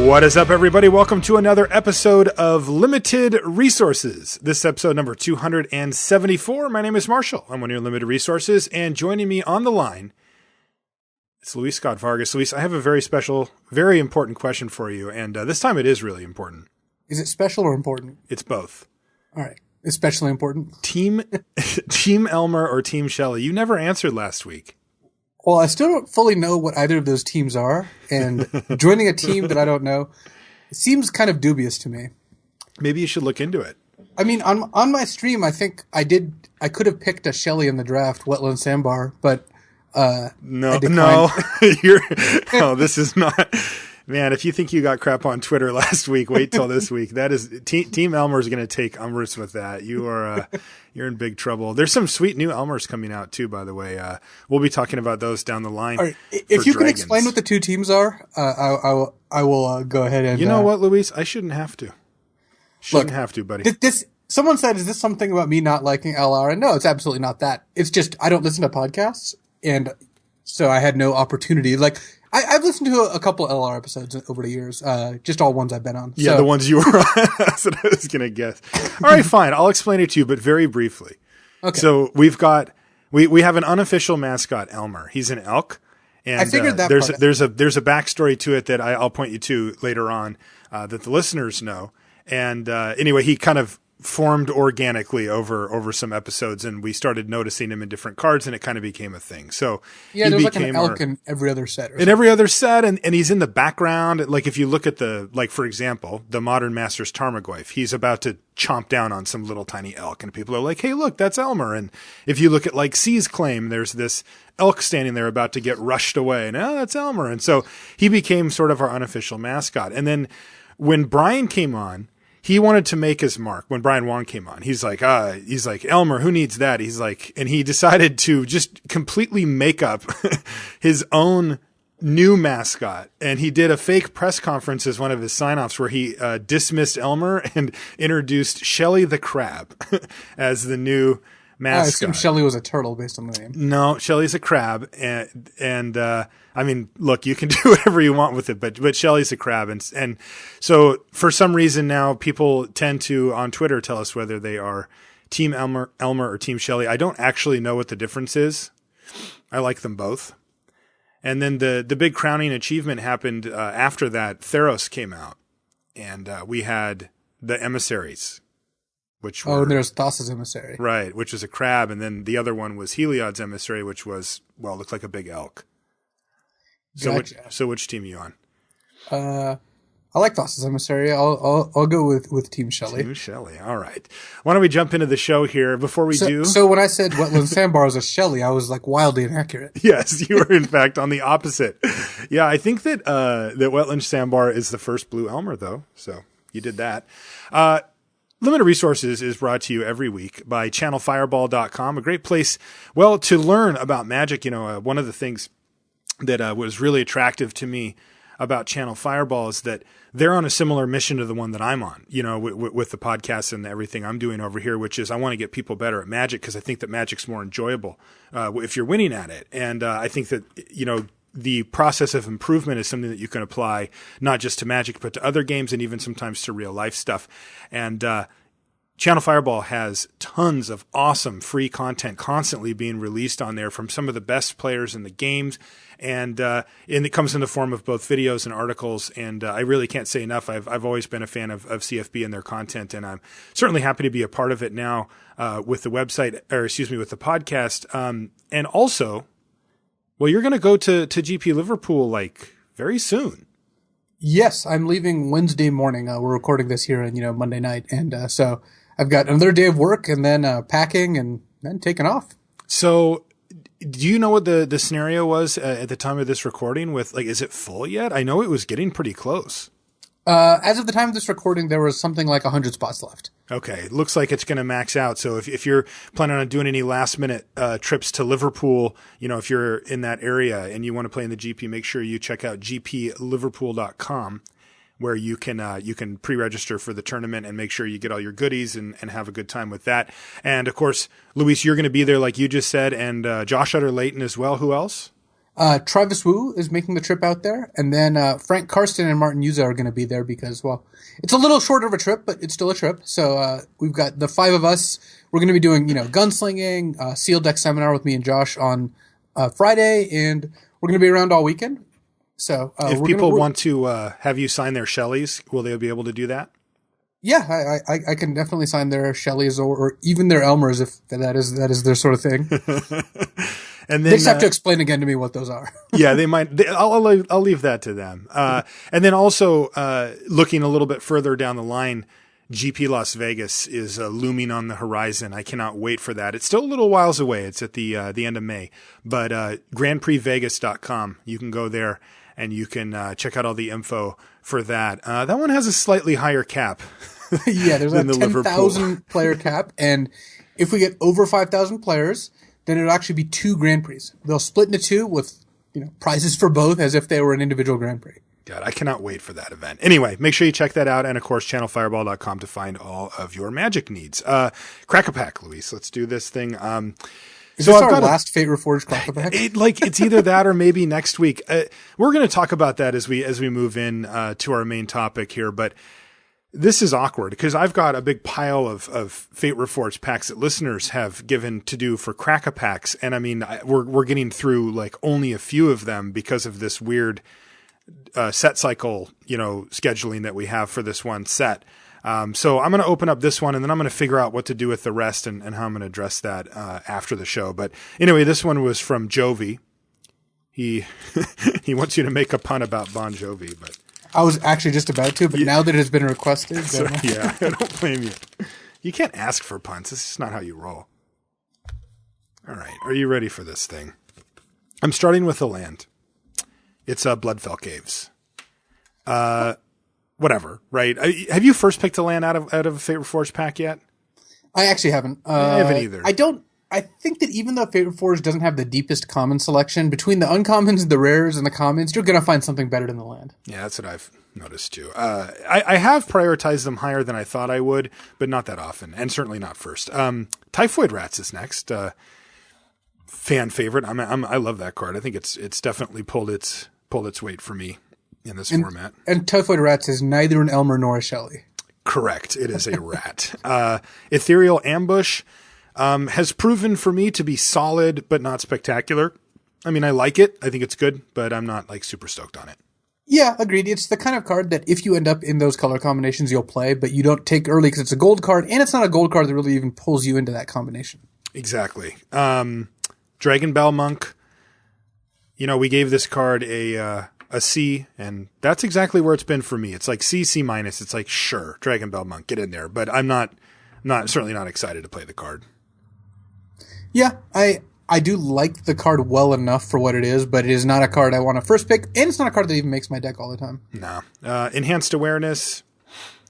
What is up, everybody? Welcome to another episode of Limited Resources. This is episode number 274. My name is Marshall. I'm one of your Limited Resources, and joining me on the line, it's Luis Scott-Vargas. Luis, I have a very special, very important question for you, and this time it is really important. Is it special or important? It's both. All right. Especially important. Team Elmer or Team Shelley? You never answered last week. Well, I still don't fully know what either of those teams are, and joining a team that I don't know seems kind of dubious to me. Maybe you should look into it. I mean, on my stream, I think I could have picked a Shelley in the draft, Wetland Sandbar, but no, this is not. Man, if you think you got crap on Twitter last week, wait till this week. That is Team Elmer is going to take umbrage with that. You are you're in big trouble. There's some sweet new Elmers coming out too, by the way. We'll be talking about those down the line. Right. If you can explain what the two teams are, I will go ahead and. You know what, Luis? I shouldn't have to. Shouldn't have to, buddy. Someone said, "Is this something about me not liking LR?" And no, it's absolutely not that. It's just I don't listen to podcasts, and so I had no opportunity. Like. I've listened to a couple LR episodes over the years, just all ones I've been on. Yeah, the ones you were on. That's what I was going to guess. All right, fine. I'll explain it to you, but very briefly. Okay. So we have an unofficial mascot, Elmer. He's an elk. And I figured that there's a backstory to it that I'll point you to later on that the listeners know. And anyway, he kind of formed organically over some episodes, and we started noticing him in different cards, and it kind of became a thing. So yeah, there's like an elk in every other set. And he's in the background. Like if you look at for example, the Modern Masters Tarmogoyf, he's about to chomp down on some little tiny elk, and people are like, "Hey, look, that's Elmer." And if you look at like C's Claim, there's this elk standing there about to get rushed away, and that's Elmer. And so he became sort of our unofficial mascot. And then when Brian came on, he wanted to make his mark. When Brian Wong came on, he's like, Elmer, who needs that? He's like, and he decided to just completely make up his own new mascot. And he did a fake press conference as one of his sign-offs where he dismissed Elmer and introduced Shelley the Crab as the new mascot. I assume Shelley was a turtle based on the name. No, Shelley's a crab. And I mean, look, you can do whatever you want with it, but Shelley's a crab. And so for some reason now people tend to on Twitter tell us whether they are Team Elmer or Team Shelley. I don't actually know what the difference is. I like them both. And then the big crowning achievement happened after that. Theros came out, and we had the emissaries. There's Thassa's emissary. Right, which is a crab, and then the other one was Heliod's emissary, which was, looked like a big elk. So which team are you on? I like Thassa's emissary. I'll go with Team Shelley. Team Shelley, all right. Why don't we jump into the show here before we do? So when I said Wetland Sandbar is a Shelley, I was like wildly inaccurate. Yes, you were in fact on the opposite. Yeah, I think that Wetland Sandbar is the first blue Elmer, though, so you did that. Limited Resources is brought to you every week by ChannelFireball.com, a great place, to learn about Magic. You know, one of the things that was really attractive to me about Channel Fireball is that they're on a similar mission to the one that I'm on, you know, with the podcast and everything I'm doing over here, which is I want to get people better at Magic because I think that Magic's more enjoyable if you're winning at it. And I think that, you know, the process of improvement is something that you can apply not just to Magic, but to other games and even sometimes to real life stuff. And Channel Fireball has tons of awesome free content constantly being released on there from some of the best players in the games. And it comes in the form of both videos and articles. And I really can't say enough. I've always been a fan of CFB and their content, and I'm certainly happy to be a part of it now with the website, with the podcast. And also, you're going to go to GP Liverpool very soon. Yes, I'm leaving Wednesday morning. We're recording this here on Monday night, and so I've got another day of work and then packing and then taking off. So, do you know what the scenario was at the time of this recording? With is it full yet? I know it was getting pretty close. As of the time of this recording, there was something like 100 spots left. Okay. It looks like it's going to max out. So if you're planning on doing any last minute trips to Liverpool, if you're in that area and you want to play in the GP, make sure you check out gpliverpool.com, where you can pre-register for the tournament and make sure you get all your goodies and have a good time with that. And of course, Luis, you're going to be there like you just said, and Josh Utter-Layton as well. Who else? Travis Wu is making the trip out there, and then Frank Karsten and Martin Yuza are going to be there because, well, it's a little shorter of a trip, but it's still a trip. So we've got the 5 of us. We're going to be doing, gunslinging, Seal Deck Seminar with me and Josh on Friday, and we're going to be around all weekend. So if people want to have you sign their Shelleys, will they be able to do that? Yeah, I can definitely sign their Shelleys or even their Elmers if that is their sort of thing. And then they just have to explain again to me what those are. Yeah, they might. I'll leave that to them. And then also looking a little bit further down the line, GP Las Vegas is looming on the horizon. I cannot wait for that. It's still a little whiles away. It's at the end of May. But GrandPrixVegas.com, you can go there and you can check out all the info for that. That one has a slightly higher cap. Yeah, there's a 10,000 player cap, and if we get over 5,000 players, then it'll actually be 2 Grand Prix. They'll split into 2 with prizes for both as if they were an individual Grand Prix. God, I cannot wait for that event. Anyway, make sure you check that out, and of course, ChannelFireball.com to find all of your Magic needs. Crack a pack, Luis. Let's do this thing. Is this our last Fate Reforged Crack a pack? It's either that or maybe next week. We're going to talk about that as we move in to our main topic here, but this is awkward because I've got a big pile of Fate Reforged packs that listeners have given to do for Crack-A-Packs. And I mean, we're getting through like only a few of them because of this weird set cycle, scheduling that we have for this one set. So I'm going to open up this one and then I'm going to figure out what to do with the rest and how I'm going to address that after the show. But anyway, this one was from Jovi. He wants you to make a pun about Bon Jovi, but I was actually just about to, but now that it has been requested. So, yeah, I don't blame you. You can't ask for puns. This is not how you roll. All right. Are you ready for this thing? I'm starting with a land. It's Bloodfell Caves. Whatever, right? Have you first picked a land out of a Fate Reforged pack yet? I actually haven't. I haven't either. I think that even though Fate Reforged doesn't have the deepest common selection, between the uncommons, the rares, and the commons, you're going to find something better than the land. Yeah, that's what I've noticed too. I have prioritized them higher than I thought I would, but not that often, and certainly not first. Typhoid Rats is next. Fan favorite. I love that card. I think it's definitely pulled its weight for me in this format. And Typhoid Rats is neither an Elmer nor a Shelley. Correct. It is a rat. Ethereal Ambush has proven for me to be solid, but not spectacular. I mean, I like it. I think it's good, but I'm not like super stoked on it. Yeah, agreed. It's the kind of card that if you end up in those color combinations, you'll play, but you don't take early because it's a gold card, and it's not a gold card that really even pulls you into that combination. Exactly. Dragon Bell Monk. We gave this card a C, and that's exactly where it's been for me. It's like C minus. It's like, sure, Dragon Bell Monk, get in there, but I'm certainly not excited to play the card. Yeah, I do like the card well enough for what it is, but it is not a card I want to first pick, and it's not a card that even makes my deck all the time. No. Enhanced Awareness.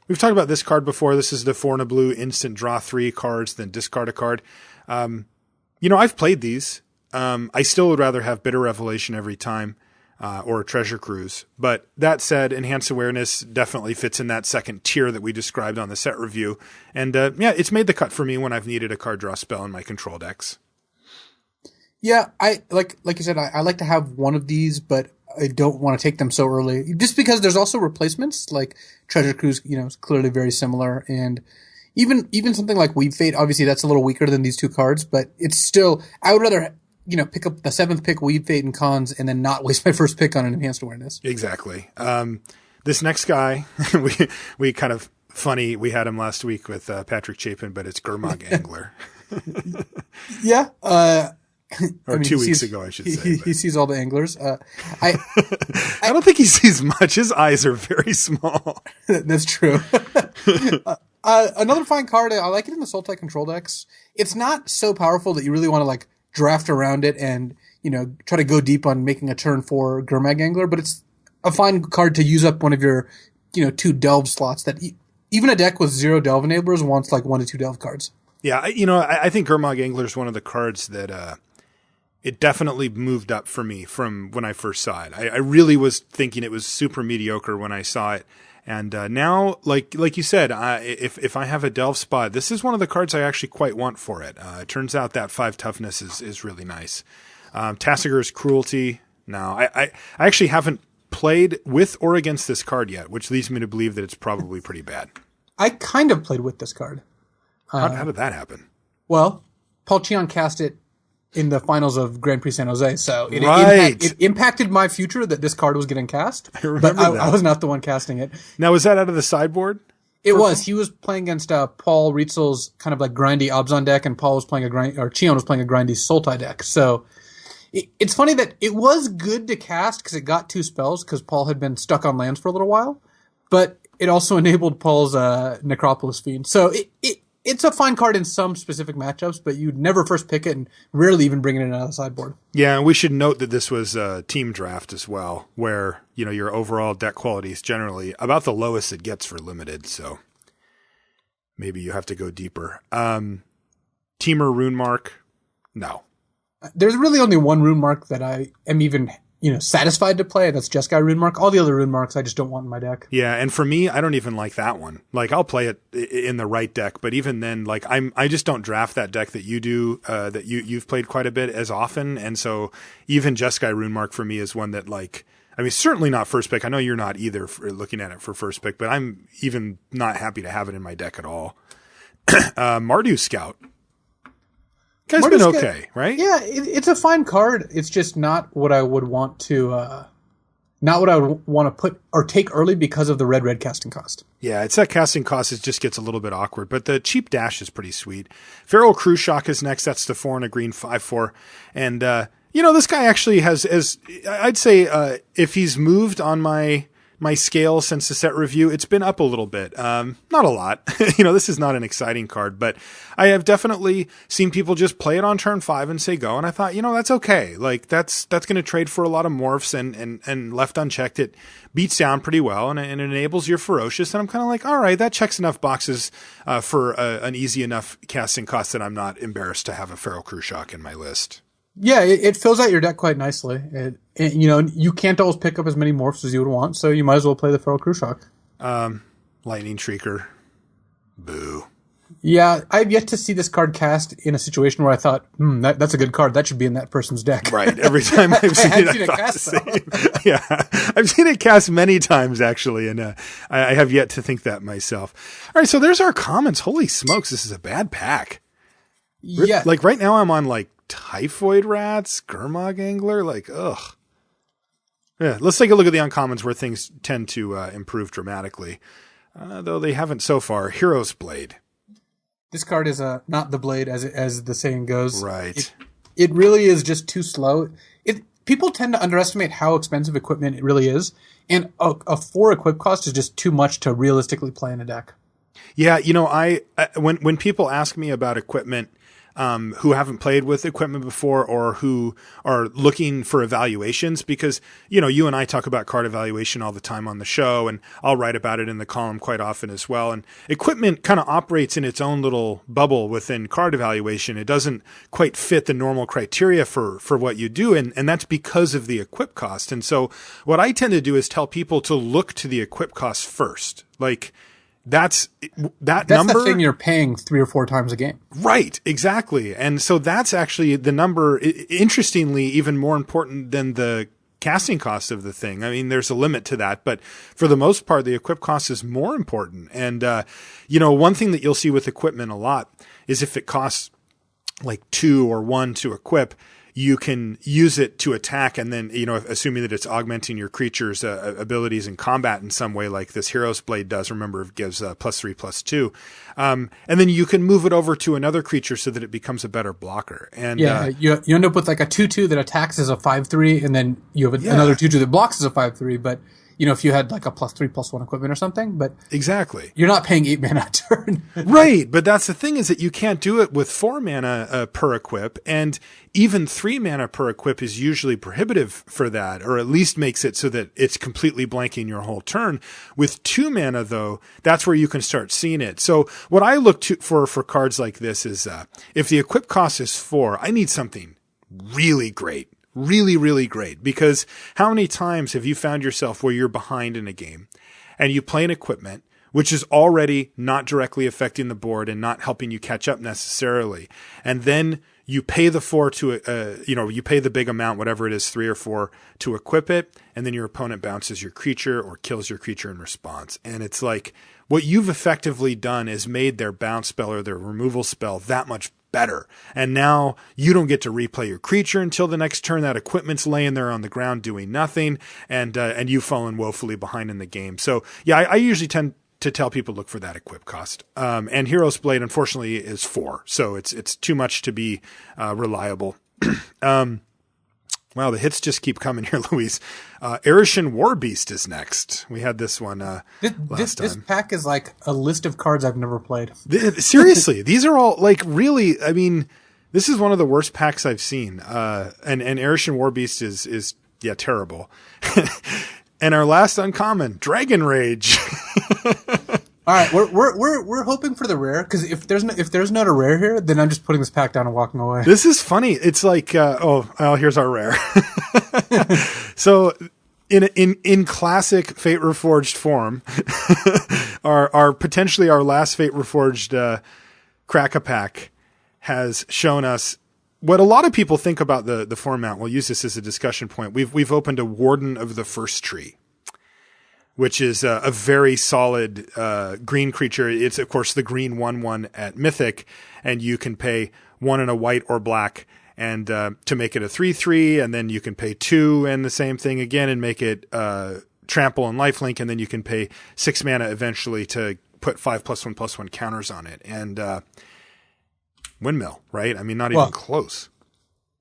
We've talked about this card before. This is the 4 and a blue instant draw 3 cards, then discard a card. I've played these. I still would rather have Bitter Revelation every time, or a Treasure Cruise. But that said, Enhanced Awareness definitely fits in that second tier that we described on the set review. And it's made the cut for me when I've needed a card draw spell in my control decks. Yeah, I like you said, I like to have one of these, but I don't want to take them so early. Just because there's also replacements, like Treasure Cruise, is clearly very similar. And even something like Weave Fate, obviously that's a little weaker than these 2 cards, but it's still, I would rather pick up the 7th pick, Weave Fate and Khans, and then not waste my first pick on an Enhanced Awareness. Exactly. This next guy, we kind of funny, we had him last week with Patrick Chapin, but it's Gurmag Angler. Yeah. 2 weeks ago, I should say. He sees all the anglers. I don't think he sees much. His eyes are very small. That's true. Another fine card. I like it in the Sultai control decks. It's not so powerful that you really want to draft around it and try to go deep on making a turn for Gurmag Angler, but it's a fine card to use up one of your 2 delve slots that even a deck with 0 delve enablers wants 1 to 2 delve cards. Yeah, I think Gurmag Angler is one of the cards that it definitely moved up for me from when I first saw it. I really was thinking it was super mediocre when I saw it. And now, like you said, if I have a delve spot, this is one of the cards I actually quite want for it. It turns out that 5 toughness is really nice. Tassiger's Cruelty, No, I actually haven't played with or against this card yet, which leads me to believe that it's probably pretty bad. I kind of played with this card. How did that happen? Well, Paul Cheon cast it in the finals of Grand Prix San Jose, so it impacted my future that this card was getting cast. I remember that. I was not the one casting it. Now, was that out of the sideboard? It was. He was playing against Paul Rietzel's kind of like grindy Obzon deck, and Paul was playing Cheon was playing a grindy Sultai deck. So it's funny that it was good to cast because it got 2 spells because Paul had been stuck on lands for a little while, but it also enabled Paul's Necropolis Fiend. So it's a fine card in some specific matchups, but you'd never first pick it and rarely even bring it in out of the sideboard. Yeah, and we should note that this was a team draft as well, where your overall deck quality is generally about the lowest it gets for limited, so maybe you have to go deeper. Teamer Rune Mark, no. There's really only one Rune Mark that I am even satisfied to play, and that's Jeskai Rune Mark. All the other Rune Marks I just don't want in my deck. Yeah, and for me, I don't even like that one. Like, I'll play it in the right deck, but even then, like, I just don't draft that deck that you do, that you've played quite a bit as often, and so even Jeskai Rune Mark for me is one that, like, I mean, certainly not first pick. I know you're not either for looking at it for first pick, but I'm even not happy to have it in my deck at all. Mardu Scout. Guy's been okay, right? Yeah, it's a fine card. It's just not what I would want to, put or take early because of the red casting cost. Yeah, it's that casting cost. It just gets a little bit awkward, but the cheap dash is pretty sweet. Feral Crew Shock is next. That's the 4 and a green 5/4, and this guy actually has, as I'd say, if he's moved on my scale since the set review, it's been up a little bit. Not a lot. This is not an exciting card, but I have definitely seen people just play it on turn 5 and say go. And I thought, that's okay. Like that's going to trade for a lot of morphs and left unchecked. It beats down pretty well and it enables your Ferocious. And I'm kind of like, all right, that checks enough boxes, for an easy enough casting cost that I'm not embarrassed to have a Feral Crew Shock in my list. Yeah, it fills out your deck quite nicely. You can't always pick up as many morphs as you would want, so you might as well play the Feral Crew Shock. Lightning Shrieker. Boo. Yeah, I've yet to see this card cast in a situation where I thought, that's a good card. That should be in that person's deck. Right. Every time I've seen it, I thought the same. Yeah. I've seen it cast many times, actually, and I have yet to think that myself. All right, so there's our comments. Holy smokes, this is a bad pack. Yeah. Like, right now I'm on, like, Typhoid Rats, Gurmag Angler, like, ugh. Yeah, let's take a look at the uncommons where things tend to improve dramatically. Though they haven't so far. Hero's Blade. This card is not the blade, as the saying goes. Right. It really is just too slow. People tend to underestimate how expensive equipment it really is, and a 4 equip cost is just too much to realistically play in a deck. Yeah, when people ask me about equipment, who haven't played with equipment before or who are looking for evaluations, because, you and I talk about card evaluation all the time on the show, and I'll write about it in the column quite often as well. And equipment kind of operates in its own little bubble within card evaluation. It doesn't quite fit the normal criteria for what you do. And that's because of the equip cost. And so what I tend to do is tell people to look to the equip cost first. Like, that's number. The thing you're paying 3 or 4 times a game. Right, exactly. And so that's actually the number, interestingly, even more important than the casting cost of the thing. I mean, there's a limit to that, but for the most part, the equip cost is more important. And, one thing that you'll see with equipment a lot is if it costs like 2 or 1 to equip, you can use it to attack, and then, assuming that it's augmenting your creature's abilities in combat in some way, like this Hero's Blade does. Remember, it gives +3/+2. And then you can move it over to another creature so that it becomes a better blocker. And you end up with like a 2/2 that attacks as a 5/3, and then you have another 2/2 that blocks as a 5/3, but if you had like a +3/+1 equipment or something, but exactly, you're not paying 8 mana a turn. Right. But that's the thing, is that you can't do it with 4 mana per equip, and even 3 mana per equip is usually prohibitive for that, or at least makes it so that it's completely blanking your whole turn. With 2 mana, though, that's where you can start seeing it. So what I look for cards like this is, if the equip cost is 4, I need something really great. Really, really great. Because how many times have you found yourself where you're behind in a game and you play an equipment which is already not directly affecting the board and not helping you catch up necessarily, and then you pay the 4 to, you pay the big amount, whatever it is, 3 or 4 to equip it. And then your opponent bounces your creature or kills your creature in response. And it's like what you've effectively done is made their bounce spell or their removal spell that much better. And now you don't get to replay your creature until the next turn. That equipment's laying there on the ground doing nothing. And you've fallen woefully behind in the game. So yeah, I usually tend to tell people look for that equip cost. And Hero's Blade, unfortunately, is 4. So it's too much to be reliable. Wow, the hits just keep coming here, Louise. Erishan Warbeast is next. We had this one last time. This pack is like a list of cards I've never played. Seriously, these are all like really, I mean, this is one of the worst packs I've seen. And Erishan Warbeast is terrible. And our last uncommon, Dragon Rage. All right, we're hoping for the rare, because if there's not a rare here, then I'm just putting this pack down and walking away. This is funny. It's like here's our rare. So in classic Fate Reforged form, our potentially our last Fate Reforged Crack-a-Pack has shown us what a lot of people think about the format. We'll use this as a discussion point. We've opened a Warden of the First Tree, which is a very solid green creature. It's, of course, the green 1/1 at Mythic, and you can pay 1 and a white or black and to make it a 3/3, and then you can pay 2 and the same thing again and make it trample and lifelink, and then you can pay 6 mana eventually to put 5+1/+1 counters on it. And windmill, right? I mean, not even close.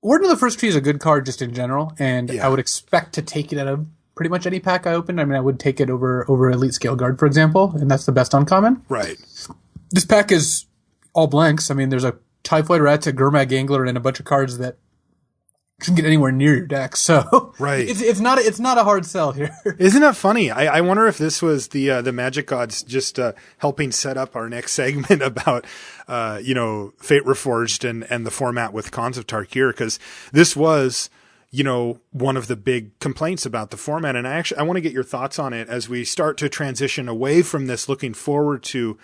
Warden of the First Tree is a good card just in general, and I would expect to take it out of pretty much any pack I open. I mean, I would take it over Elite Scale Guard, for example, and that's the best uncommon. Right. This pack is all blanks. I mean, there's a Typhoid Rat, a Gurmag Angler, and a bunch of cards that shouldn't get anywhere near your deck. So right. It's not a hard sell here. Isn't that funny? I wonder if this was the Magic Gods just helping set up our next segment about Fate Reforged and the format with Khans of Tarkir, because this was one of the big complaints about the format. And I want to get your thoughts on it as we start to transition away from this, looking forward to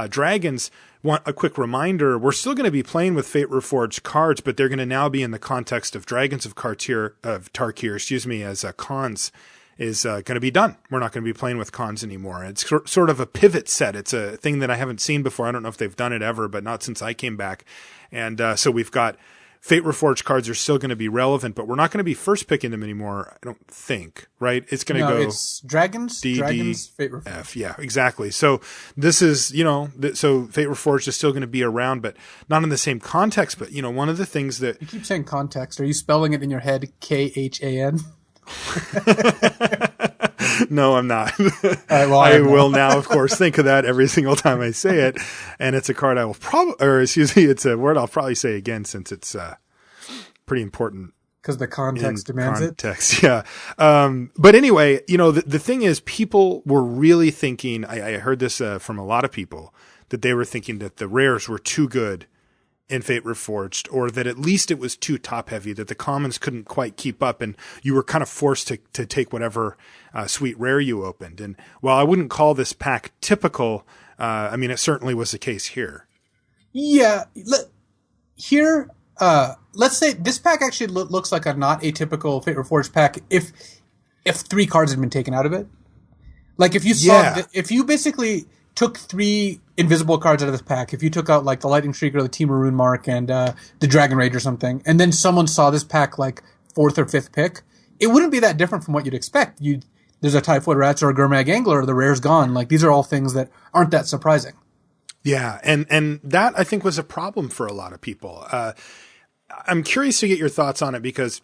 Dragons. A quick reminder, we're still going to be playing with Fate Reforged cards, but they're going to now be in the context of Dragons of Tarkir, as Khans is going to be done. We're not going to be playing with Khans anymore. It's sort of a pivot set. It's a thing that I haven't seen before. I don't know if they've done it ever, but not since I came back. And so we've got Fate Reforged cards are still going to be relevant, but we're not going to be first picking them anymore, I don't think, right? It's going to go... it's Dragons, Fate Reforged. F, yeah, exactly. So this is, so Fate Reforged is still going to be around, but not in the same context. But, one of the things that... You keep saying context. Are you spelling it in your head Khan? No, I'm not. Right, well, I will now, of course, think of that every single time I say it. And it's a card I will it's a word I'll probably say again, since it's pretty important. Because the context demands it. Yeah. But anyway, the thing is, people were really thinking, I heard this from a lot of people, that they were thinking that the rares were too good in Fate Reforged, or that at least it was too top heavy, that the commons couldn't quite keep up, and you were kind of forced to take whatever sweet rare you opened. And while I wouldn't call this pack typical, I mean, it certainly was the case here. Yeah. Here, let's say this pack actually looks like a not atypical Fate Reforged pack if 3 cards had been taken out of it. Like if you saw, if you basically took 3 invisible cards out of this pack, if you took out like the Lightning Streak or the Team Maroon Mark and the Dragon Rage or something, and then someone saw this pack like 4th or 5th pick, it wouldn't be that different from what you'd expect. There's a Typhoid Rats or a Gurmag Angler, or the rare's gone. Like, these are all things that aren't that surprising. Yeah, and that I think was a problem for a lot of people. I'm curious to get your thoughts on it, because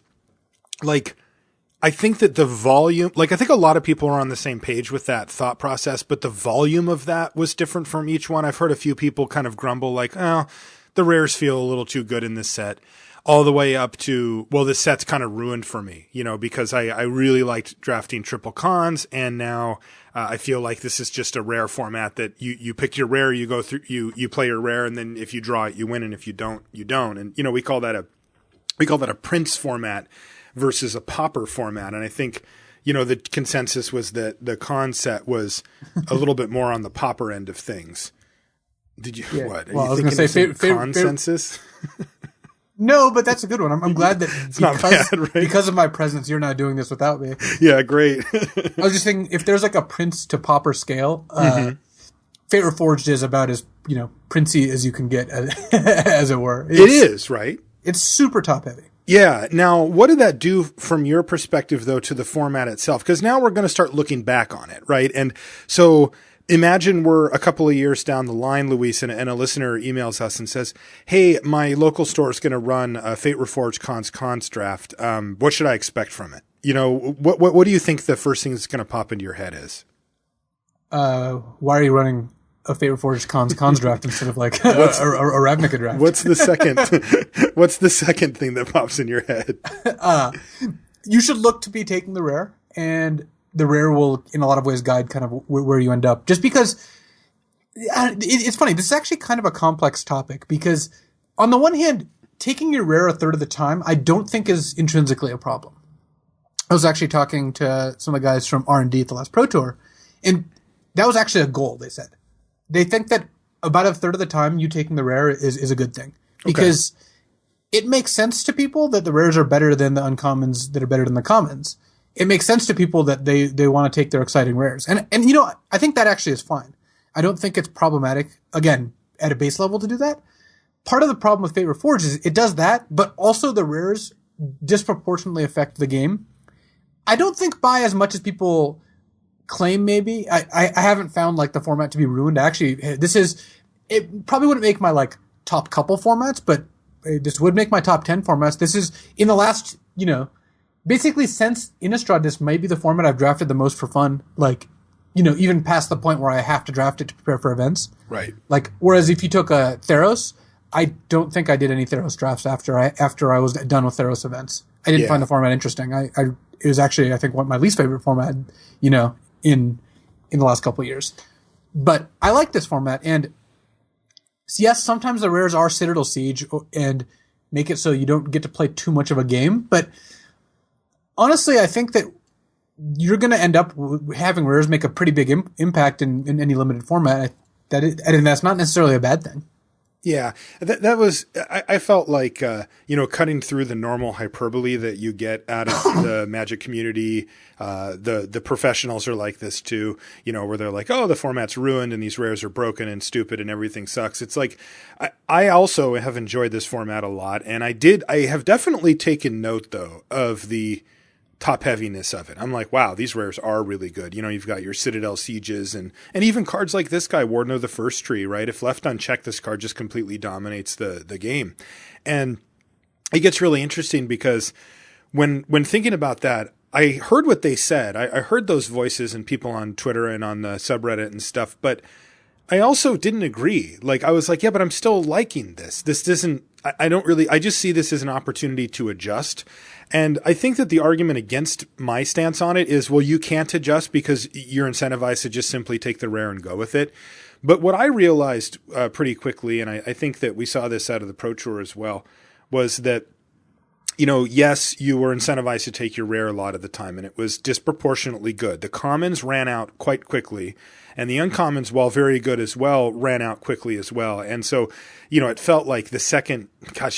I think that the volume, I think a lot of people are on the same page with that thought process, but the volume of that was different from each one. I've heard a few people kind of grumble the rares feel a little too good in this set, all the way up to, this set's kind of ruined for me, because I really liked drafting triple Khans, and now I feel like this is just a rare format that you pick your rare, you go through, you play your rare, and then if you draw it, you win, and if you don't, you don't. And, we call that a Prince format versus a Pauper format. And I think, the consensus was that the Khan set was a little bit more on the Pauper end of things. Did you, what? Are well, you I was going to say, consensus? No, but that's a good one. I'm glad that not bad, right? Because of my presence, you're not doing this without me. Yeah, great. I was just thinking, if there's like a Prince to Pauper scale, Fate Reforged is about as, princey as you can get, as it were. It is, right? It's super top heavy. Yeah. Now, what did that do from your perspective, though, to the format itself? Because now we're going to start looking back on it, right? And so imagine we're a couple of years down the line, Luis, and a listener emails us and says, hey, my local store is going to run a Fate Reforged Cons draft. What should I expect from it? What do you think the first thing that's going to pop into your head is? Why are you running a Fate Reforged Cons draft instead of like a Ravnica draft? What's the second thing that pops in your head? You should look to be taking the rare, and the rare will, in a lot of ways, guide kind of where you end up. Just because it's funny, this is actually kind of a complex topic, because on the one hand, taking your rare a third of the time, I don't think is intrinsically a problem. I was actually talking to some of the guys from R&D at the last Pro Tour, and that was actually a goal, they said. They think that about a third of the time you taking the rare is a good thing. Because it makes sense to people that the rares are better than the uncommons that are better than the commons. It makes sense to people that they want to take their exciting rares. And I think that actually is fine. I don't think it's problematic, again, at a base level to do that. Part of the problem with Fate Reforged is it does that, but also the rares disproportionately affect the game. I don't think by as much as people claim, maybe. I haven't found like the format to be ruined. Actually, it probably wouldn't make my like top couple formats, but this would make my top 10 formats. This is in the last, basically since Innistrad, this might be the format I've drafted the most for fun. Like, even past the point where I have to draft it to prepare for events. Right. Like, whereas if you took a Theros, I don't think I did any Theros drafts after I was done with Theros events. I didn't find the format interesting. It was actually, I think, one of my least favorite format, in the last couple of years. But I like this format, and yes, sometimes the rares are Citadel Siege and make it so you don't get to play too much of a game, but honestly, I think that you're going to end up having rares make a pretty big impact in any limited format. And that's not necessarily a bad thing. Yeah, that was, I felt like, cutting through the normal hyperbole that you get out of the Magic community. The professionals are like this too, where they're like, oh, the format's ruined and these rares are broken and stupid and everything sucks. It's like, I also have enjoyed this format a lot. And I have definitely taken note though of the top heaviness of it. I'm like, wow, these rares are really good. You've got your Citadel Sieges and even cards like this guy, Warden of the First Tree, right? If left unchecked, this card just completely dominates the game. And it gets really interesting because when thinking about that, I heard what they said. I heard those voices and people on Twitter and on the subreddit and stuff, but I also didn't agree. Like, I was like, yeah, but I'm still liking this. This isn't, I just see this as an opportunity to adjust. And I think that the argument against my stance on it is, well, you can't adjust because you're incentivized to just simply take the rare and go with it. But what I realized pretty quickly, and I think that we saw this out of the Pro Tour as well, was that, yes, you were incentivized to take your rare a lot of the time, and it was disproportionately good. The commons ran out quite quickly, and the uncommons, while very good as well, ran out quickly as well. And so, it felt like the second,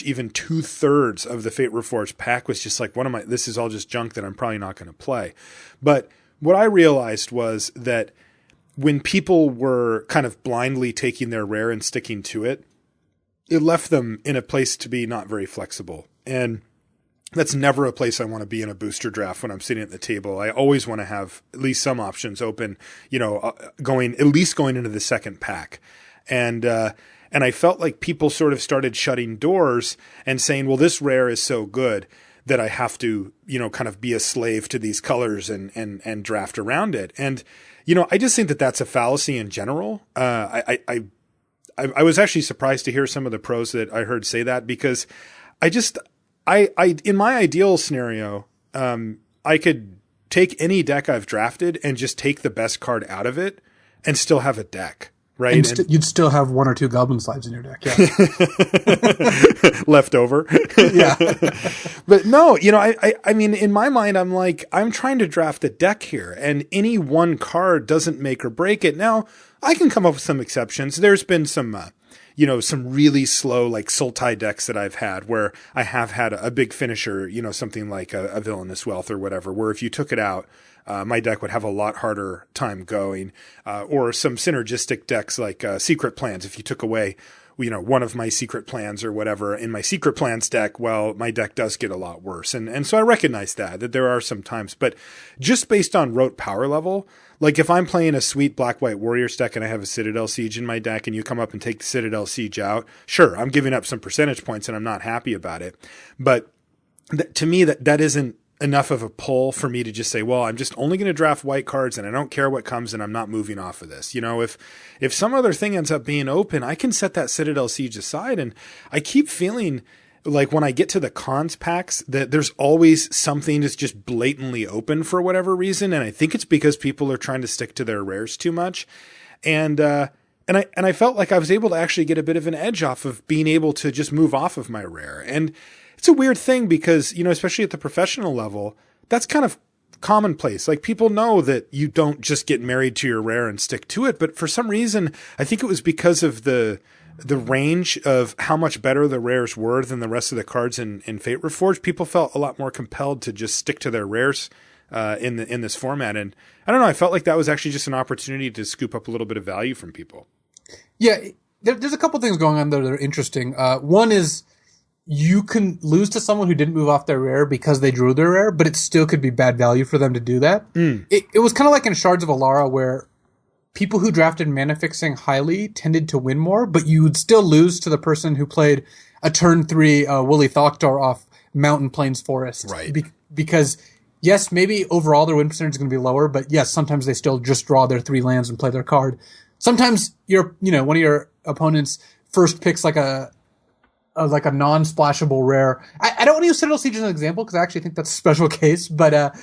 even 2/3 of the Fate Reforged pack was just like, this is all just junk that I'm probably not going to play. But what I realized was that when people were kind of blindly taking their rare and sticking to it, it left them in a place to be not very flexible. And that's never a place I want to be in a booster draft when I'm sitting at the table. I always want to have at least some options open, going into the second pack. And I felt like people sort of started shutting doors and saying, well, this rare is so good that I have to, kind of be a slave to these colors and draft around it. And, I just think that that's a fallacy in general. I was actually surprised to hear some of the pros that I heard say that, because in my ideal scenario, I could take any deck I've drafted and just take the best card out of it and still have a deck, right? And you'd still have one or two Goblin Slides in your deck, yeah. Left over. Yeah. But no, I mean, in my mind, I'm like, I'm trying to draft a deck here, and any one card doesn't make or break it. Now, I can come up with some exceptions. There's been some some really slow, like Sultai decks that I've had where I have had a big finisher, something like a Villainous Wealth or whatever, where if you took it out, my deck would have a lot harder time going, or some synergistic decks like Secret Plans. If you took away, one of my secret plans or whatever in my secret plans deck, well, my deck does get a lot worse. And so I recognize that there are some times, but just based on rote power level, like if I'm playing a sweet Black-White Warriors deck and I have a Citadel Siege in my deck and you come up and take the Citadel Siege out, sure, I'm giving up some percentage points and I'm not happy about it. But to me, that isn't enough of a pull for me to just say, well, I'm just only going to draft white cards and I don't care what comes and I'm not moving off of this. If some other thing ends up being open, I can set that Citadel Siege aside. And I keep feeling like when I get to the Khans packs that there's always something that's just blatantly open for whatever reason. And I think it's because people are trying to stick to their rares too much. And I felt like I was able to actually get a bit of an edge off of being able to just move off of my rare. And it's a weird thing because, especially at the professional level, that's kind of commonplace. Like people know that you don't just get married to your rare and stick to it. But for some reason, I think it was because of the range of how much better the rares were than the rest of the cards in Fate Reforged. People felt a lot more compelled to just stick to their rares in this format. And I don't know, I felt like that was actually just an opportunity to scoop up a little bit of value from people. Yeah, there's a couple things going on there that are interesting. One is you can lose to someone who didn't move off their rare because they drew their rare, but it still could be bad value for them to do that. It was kind of like in Shards of Alara where people who drafted mana fixing highly tended to win more, but you would still lose to the person who played a turn 3 Woolly Thoktor off Mountain Plains Forest. Right. Because, yes, maybe overall their win percentage is going to be lower, but yes, sometimes they still just draw their 3 lands and play their card. Sometimes one of your opponents first picks like a non-splashable rare. I don't want to use Citadel Siege as an example because I actually think that's a special case, but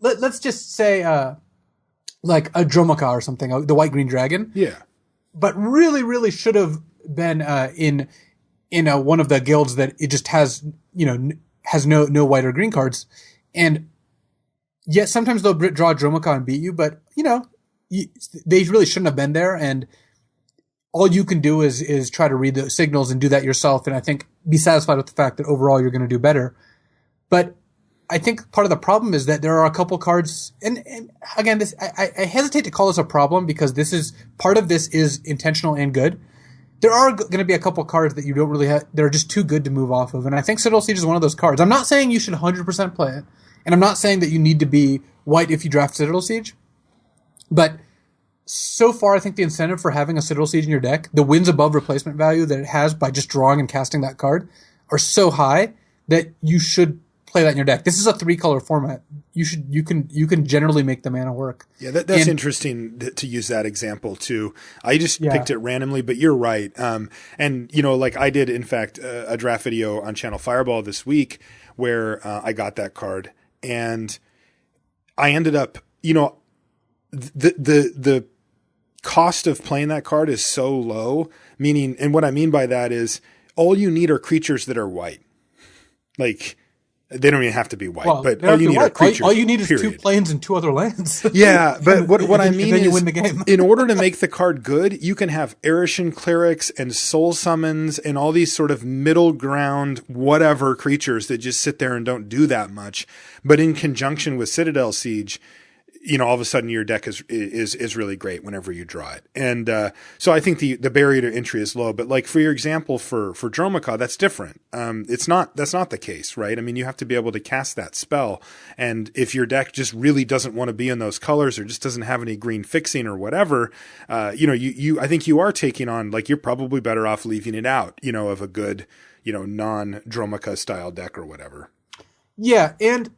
let's just say like a Dromoka or something, the White-Green Dragon. Yeah. But really, really should have been in one of the guilds that it just has no white or green cards. And yet sometimes they'll draw Dromoka and beat you, but they really shouldn't have been there. And all you can do is try to read the signals and do that yourself. And I think be satisfied with the fact that overall you're going to do better. But I think part of the problem is that there are a couple cards, and again, I hesitate to call this a problem because part of this is intentional and good. There are going to be a couple cards that you don't really have, that are just too good to move off of. And I think Citadel Siege is one of those cards. I'm not saying you should 100% play it. And I'm not saying that you need to be white if you draft Citadel Siege. But so far, I think the incentive for having a Citadel Siege in your deck, the wins above replacement value that it has by just drawing and casting that card, are so high that you should play that in your deck. This is a 3-color format. You can generally make the mana work. Yeah, that's interesting to use that example too. I just picked it randomly, but you're right. And like I did, in fact, a draft video on ChannelFireball this week where I got that card, and I ended up, the cost of playing that card is so low, meaning, and what I mean by that is all you need are creatures that are white. Like, they don't even have to be white, but all you need are creatures. All you need is 2 planes and 2 other lands. Yeah, but what I mean is, you win the game. In order to make the card good, you can have Erishan Clerics and Soul Summons and all these sort of middle ground whatever creatures that just sit there and don't do that much. But in conjunction with Citadel Siege, all of a sudden your deck is really great whenever you draw it. And so I think the barrier to entry is low. But like for your example for Dromoka, that's different. That's not the case, right? I mean, you have to be able to cast that spell. And if your deck just really doesn't want to be in those colors or just doesn't have any green fixing or whatever, I think you are taking on, like, you're probably better off leaving it out, of a good, non-Dromoka style deck or whatever. Yeah, and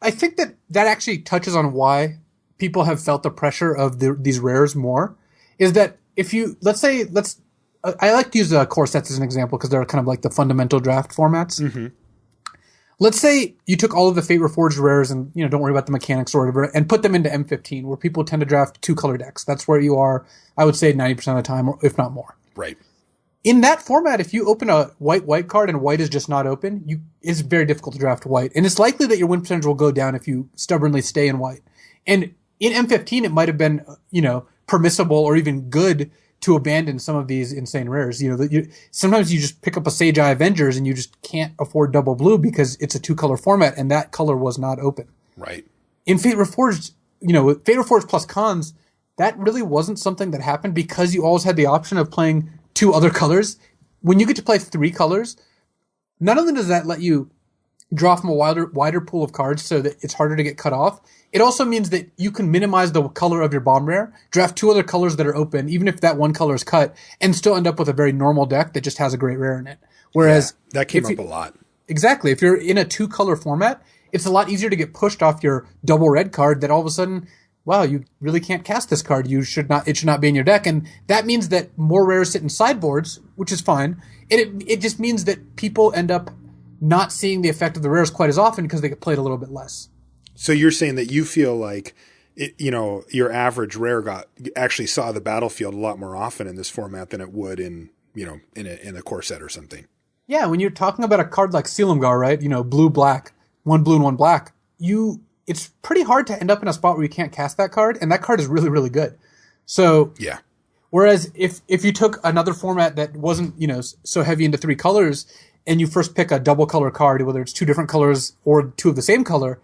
I think that actually touches on why people have felt the pressure of these rares more, is that if you, I like to use core sets as an example because they're kind of like the fundamental draft formats. Mm-hmm. Let's say you took all of the Fate Reforged rares and, don't worry about the mechanics or whatever, and put them into M15, where people tend to draft 2-color decks. That's where you are, I would say, 90% of the time, or if not more. Right. In that format, if you open a white card and white is just not open, it's very difficult to draft white. And it's likely that your win percentage will go down if you stubbornly stay in white. And in M15, it might have been, permissible or even good to abandon some of these insane rares. Sometimes you just pick up a Sage Eye Avengers and you just can't afford double blue because it's a 2-color format and that color was not open. Right. In Fate Reforged, with Fate Reforged plus Khans, that really wasn't something that happened because you always had the option of playing 2 other colors. When you get to play 3 colors, not only does that let you draw from a wider pool of cards so that it's harder to get cut off, it also means that you can minimize the color of your bomb rare, draft 2 other colors that are open, even if that one color is cut, and still end up with a very normal deck that just has a great rare in it. Whereas that came up a lot. Exactly. If you're in a 2-color format, it's a lot easier to get pushed off your double red card that all of a sudden, wow, you really can't cast this card. It should not be in your deck. And that means that more rares sit in sideboards, which is fine. It just means that people end up not seeing the effect of the rares quite as often because they get played a little bit less. So you're saying that you feel like your average rare actually saw the battlefield a lot more often in this format than it would in a core set or something. Yeah, when you're talking about a card like Sealamgar, right? Blue, black, 1 blue and 1 black, it's pretty hard to end up in a spot where you can't cast that card, and that card is really, really good. So yeah. Whereas if you took another format that wasn't, so heavy into 3 colors, and you first pick a double color card, whether it's 2 different colors or 2 of the same color,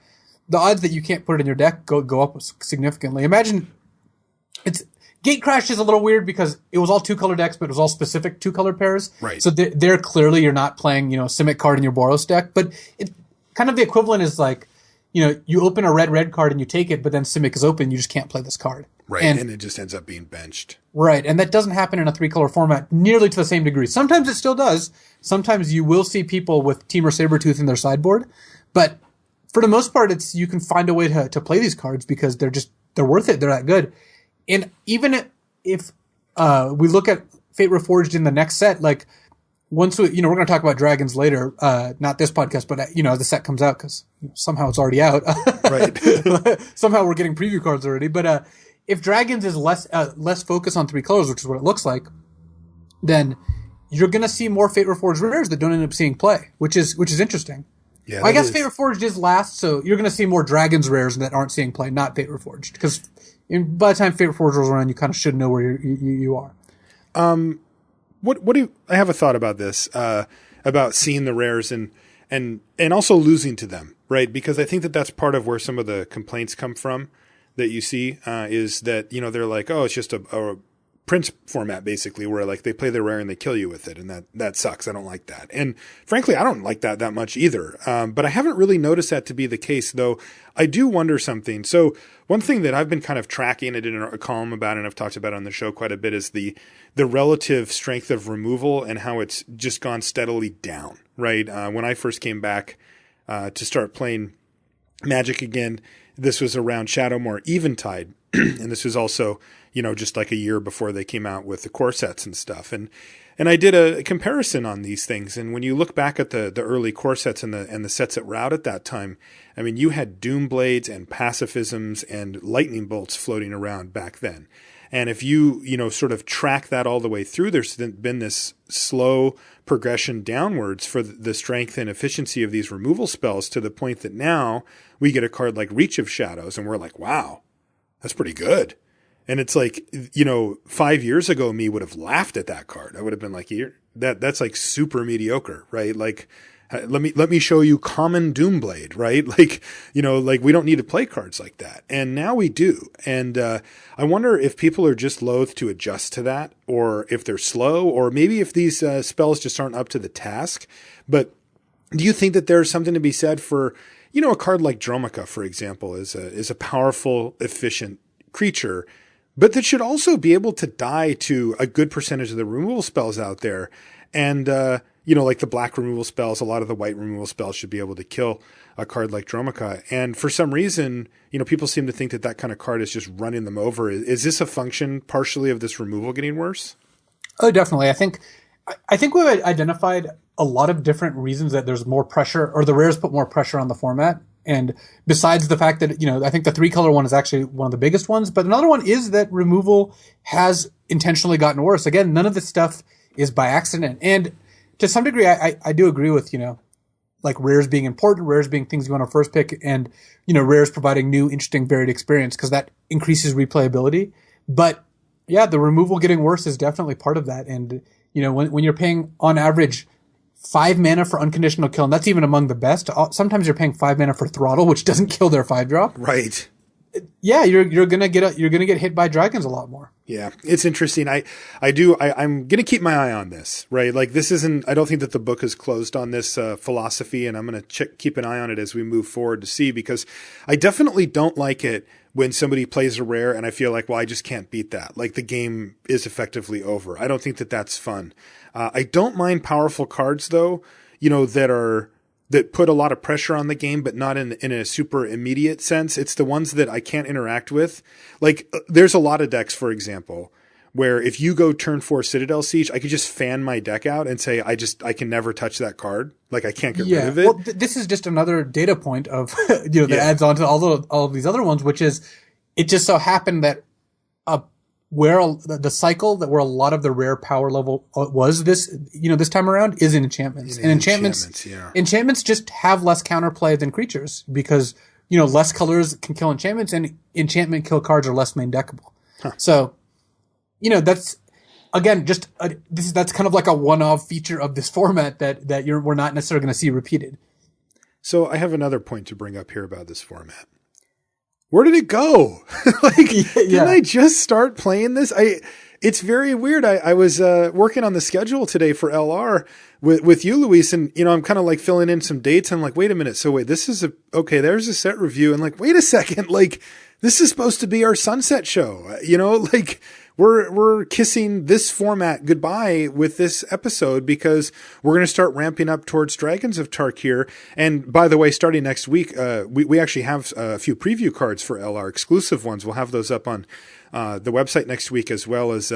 the odds that you can't put it in your deck go up significantly. Imagine Gatecrash is a little weird because it was all 2-color decks, but it was all specific 2-color pairs. Right. So there clearly you're not playing, Simic card in your Boros deck, but it kind of the equivalent is like, you open a red card and you take it, but then Simic is open, you just can't play this card. Right, and it just ends up being benched. Right, and that doesn't happen in a 3-color format nearly to the same degree. Sometimes it still does. Sometimes you will see people with Temur Sabertooth in their sideboard, but for the most part, you can find a way to play these cards because they're worth it. They're that good. And even if we look at Fate Reforged in the next set, like once we're going to talk about dragons later, not this podcast, but as the set comes out, because somehow it's already out. Right. Somehow we're getting preview cards already. But if dragons is less focus on 3 colors, which is what it looks like, then you're going to see more Fate Reforged rares that don't end up seeing play, which is interesting. Yeah, I guess Fate Reforged is last, so you're going to see more dragons rares that aren't seeing play, not Fate Reforged, because by the time Fate Reforged rolls around, you kind of should know where you are. What do you, I have a thought about this, about seeing the rares and also losing to them, right? Because I think that's part of where some of the complaints come from that you see, is that, they're like, oh, it's just a Prince format, basically, where like they play their rare and they kill you with it. And that sucks. I don't like that. And frankly, I don't like that much either. But I haven't really noticed that to be the case, though. I do wonder something. So one thing that I've been kind of tracking, I did a column about it and I've talked about it on the show quite a bit, is the relative strength of removal and how it's just gone steadily down, right? When I first came back to start playing Magic again, this was around Shadowmoor Eventide. And this was also, just like a year before they came out with the core sets and stuff. And I did a comparison on these things. And when you look back at the early core sets and the sets that were out at that time, I mean, you had Doom Blades and Pacifisms and Lightning Bolts floating around back then. And if you, sort of track that all the way through, there's been this slow progression downwards for the strength and efficiency of these removal spells, to the point that now we get a card like Reach of Shadows and we're like, wow, that's pretty good. And it's like, 5 years ago, me would have laughed at that card. I would have been like, that's like super mediocre, right? Like, let me show you common Doomblade, right? Like, we don't need to play cards like that. And now we do. And I wonder if people are just loath to adjust to that, or if they're slow, or maybe if these spells just aren't up to the task. But do you think that there's something to be said for, a card like Dromica, for example, is a powerful, efficient creature, but that should also be able to die to a good percentage of the removal spells out there. And, like the black removal spells, a lot of the white removal spells should be able to kill a card like Dromica. And for some reason, people seem to think that kind of card is just running them over. Is this a function partially of this removal getting worse? Oh, definitely. I think we've identified a lot of different reasons that there's more pressure, or the rares put more pressure on the format. And besides the fact that, I think the 3-color one is actually one of the biggest ones, but another one is that removal has intentionally gotten worse. Again, none of this stuff is by accident. And to some degree, I do agree with, like rares being important, rares being things you want to first pick, and, rares providing new, interesting, varied experience, because that increases replayability. But Yeah, the removal getting worse is definitely part of that. And, when you're paying on average 5 mana for unconditional kill, and that's even among the best, sometimes you're paying 5 mana for throttle, which doesn't kill their 5-drop. Right. Yeah, you're gonna get hit by dragons a lot more. Yeah, it's interesting. I'm gonna keep my eye on this, right? Like I don't think that the book is closed on this philosophy, and I'm gonna keep an eye on it as we move forward to see, because I definitely don't like it when somebody plays a rare and I feel like, well, I just can't beat that. Like the game is effectively over. I don't think that that's fun. I don't mind powerful cards though, that put a lot of pressure on the game, but not in a super immediate sense. It's the ones that I can't interact with. Like there's a lot of decks, for example, where if you go turn 4 Citadel Siege, I could just fan my deck out and say, I can never touch that card. Like I can't get rid of it. Well, this is just another data point of, that adds on to all of these other ones, which is it just so happened that where the cycle that where a lot of the rare power level was this time around is in enchantments. And enchantments just have less counterplay than creatures because, less colors can kill enchantments and enchantment kill cards are less main deckable. Huh. So, that's again, that's kind of like a one-off feature of this format that we're not necessarily going to see repeated. So I have another point to bring up here about this format. Where did it go? Didn't I just start playing this? It's very weird. I was working on the schedule today for LR with you, Luis, and I'm kind of like filling in some dates. I'm like, wait a minute. So wait, this is there's a set review, and like, wait a second, like this is supposed to be our sunset show. We're kissing this format goodbye with this episode because we're going to start ramping up towards Dragons of Tarkir. And by the way, starting next week, we actually have a few preview cards for LR, exclusive ones. We'll have those up on the website next week, as well as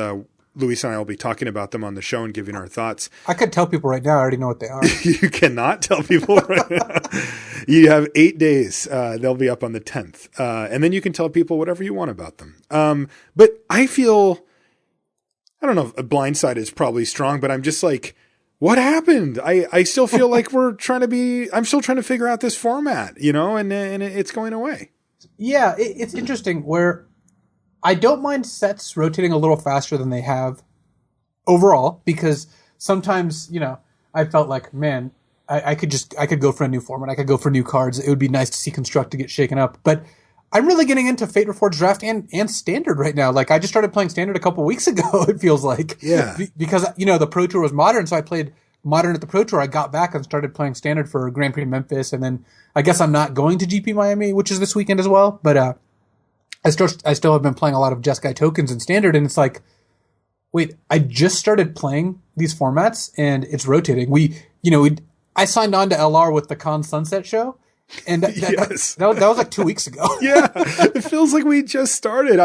Luis and I will be talking about them on the show and giving our thoughts. I could tell people right now. I already know what they are. You cannot tell people right now. You have 8 days. They'll be up on the 10th. And then you can tell people whatever you want about them. But I feel, I don't know if blindsided is probably strong, but I'm just like, what happened? I still feel like I'm still trying to figure out this format, and it's going away. Yeah, it's interesting where I don't mind sets rotating a little faster than they have overall, because sometimes, I felt like, man, I could go for a new format. I could go for new cards. It would be nice to see Construct to get shaken up. But I'm really getting into Fate Reforged Draft and Standard right now. Like I just started playing Standard a couple weeks ago, it feels like. Yeah. Because, the Pro Tour was Modern, so I played Modern at the Pro Tour. I got back and started playing Standard for Grand Prix Memphis, and then I guess I'm not going to GP Miami, which is this weekend as well. But I still have been playing a lot of Jeskai tokens in Standard, and it's like, wait, I just started playing these formats and it's rotating. I signed on to LR with the Khans Sunset show, and that was like 2 weeks ago. Yeah, it feels like we just started.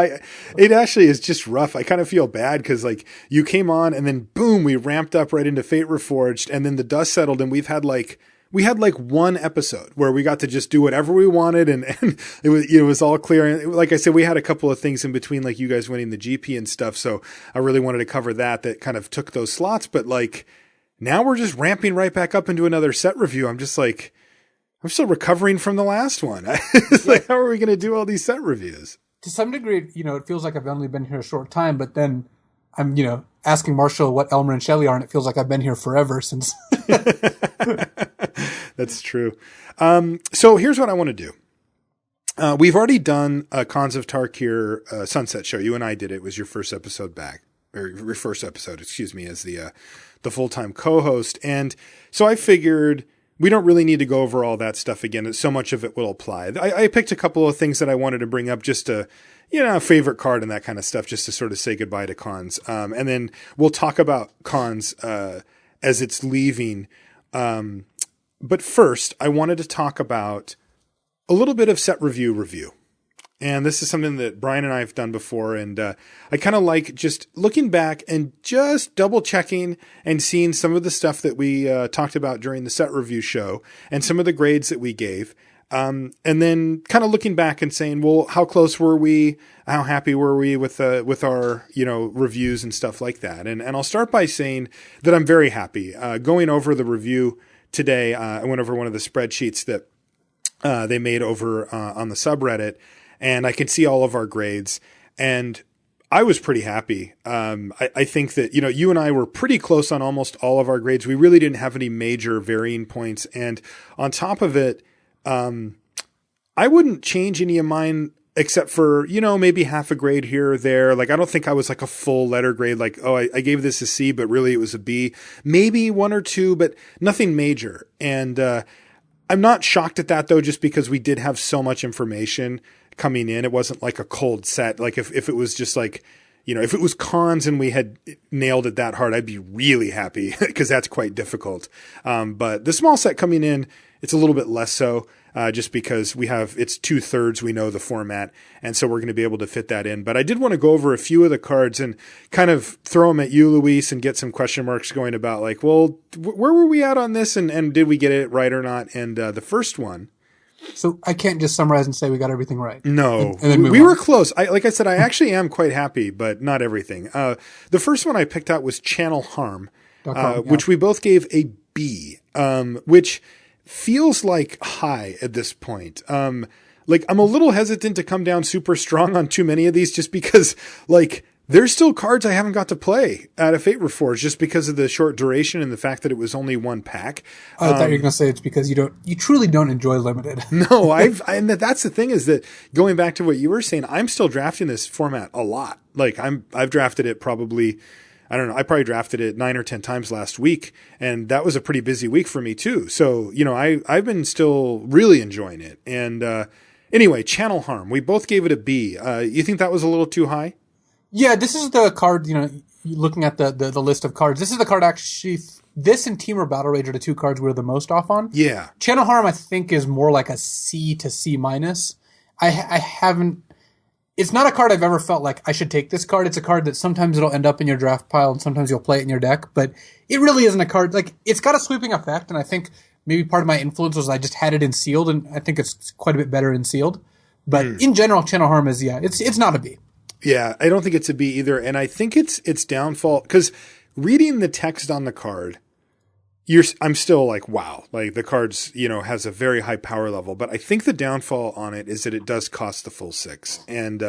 It actually is just rough. I kind of feel bad because like you came on and then boom, we ramped up right into Fate Reforged, and then the dust settled, and we had like one episode where we got to just do whatever we wanted, and it was all clear. And like I said, we had a couple of things in between, like you guys winning the GP and stuff. So I really wanted to cover that kind of took those slots. But like now we're just ramping right back up into another set review. I'm just like, I'm still recovering from the last one. It's like, how are we going to do all these set reviews? To some degree, it feels like I've only been here a short time, but then I'm, asking Marshall what Elmer and Shelley are, and it feels like I've been here forever since. That's true. So here's what I want to do. We've already done a Khans of Tarkir Sunset show. You and I did it. It was your first episode back, or your first episode, excuse me, as the full-time co-host. And so I figured we don't really need to go over all that stuff again. So much of it will apply. I picked a couple of things that I wanted to bring up just to, a favorite card and that kind of stuff, just to sort of say goodbye to Khans. And then we'll talk about Khans as it's leaving. But first, I wanted to talk about a little bit of set review. And this is something that Brian and I have done before. And I kind of like just looking back and just double checking and seeing some of the stuff that we talked about during the set review show and some of the grades that we gave. And then kind of looking back and saying, well, how close were we? How happy were we with our, reviews and stuff like that? And I'll start by saying that I'm very happy. Going over the review today, I went over one of the spreadsheets that they made over on the subreddit, and I can see all of our grades. And I was pretty happy. I think that, you and I were pretty close on almost all of our grades. We really didn't have any major varying points. And on top of it, I wouldn't change any of mine except for, maybe half a grade here or there. Like, I don't think I was like a full letter grade. Like, oh, I gave this a C, but really it was a B, maybe one or two, but nothing major. And, I'm not shocked at that though, just because we did have so much information coming in. It wasn't like a cold set. Like if it was just like, if it was Khans and we had nailed it that hard, I'd be really happy because that's quite difficult. But the small set coming in, it's a little bit less so, just because it's 2/3 we know the format. And so we're going to be able to fit that in. But I did want to go over a few of the cards and kind of throw them at you, Luis, and get some question marks going about like, well, where were we at on this? And did we get it right or not? And the first one. So I can't just summarize and say we got everything right. No, and then we were close. Like I said, I actually am quite happy, but not everything. The first one I picked out was Channel Harm, which we both gave a B, which feels like high at this point. Like I'm a little hesitant to come down super strong on too many of these just because like there's still cards I haven't got to play out of Fate Reforged just because of the short duration and the fact that it was only one pack. I thought you were going to say it's because you truly don't enjoy limited. No, and that's the thing is that going back to what you were saying, I'm still drafting this format a lot. Like I've drafted it probably, I don't know, I probably drafted it 9 or 10 times last week, and that was a pretty busy week for me too. So, I've been still really enjoying it. And, anyway, Channel Harm, we both gave it a B. You think that was a little too high? Yeah, this is the card, looking at the list of cards. This is the card actually, this and Teamer Battle Rage are the two cards we're the most off on. Yeah. Channel Harm, I think, is more like a C to C minus. I haven't, it's not a card I've ever felt like I should take this card. It's a card that sometimes it'll end up in your draft pile and sometimes you'll play it in your deck, but it really isn't a card, like, it's got a sweeping effect, and I think maybe part of my influence was I just had it in sealed, and I think it's quite a bit better in sealed. But in general, Channel Harm is, it's not a B. Yeah, I don't think it's a B either. And I think its downfall, because reading the text on the card, I'm still like, wow, like the card's, has a very high power level. But I think the downfall on it is that it does cost the full 6. And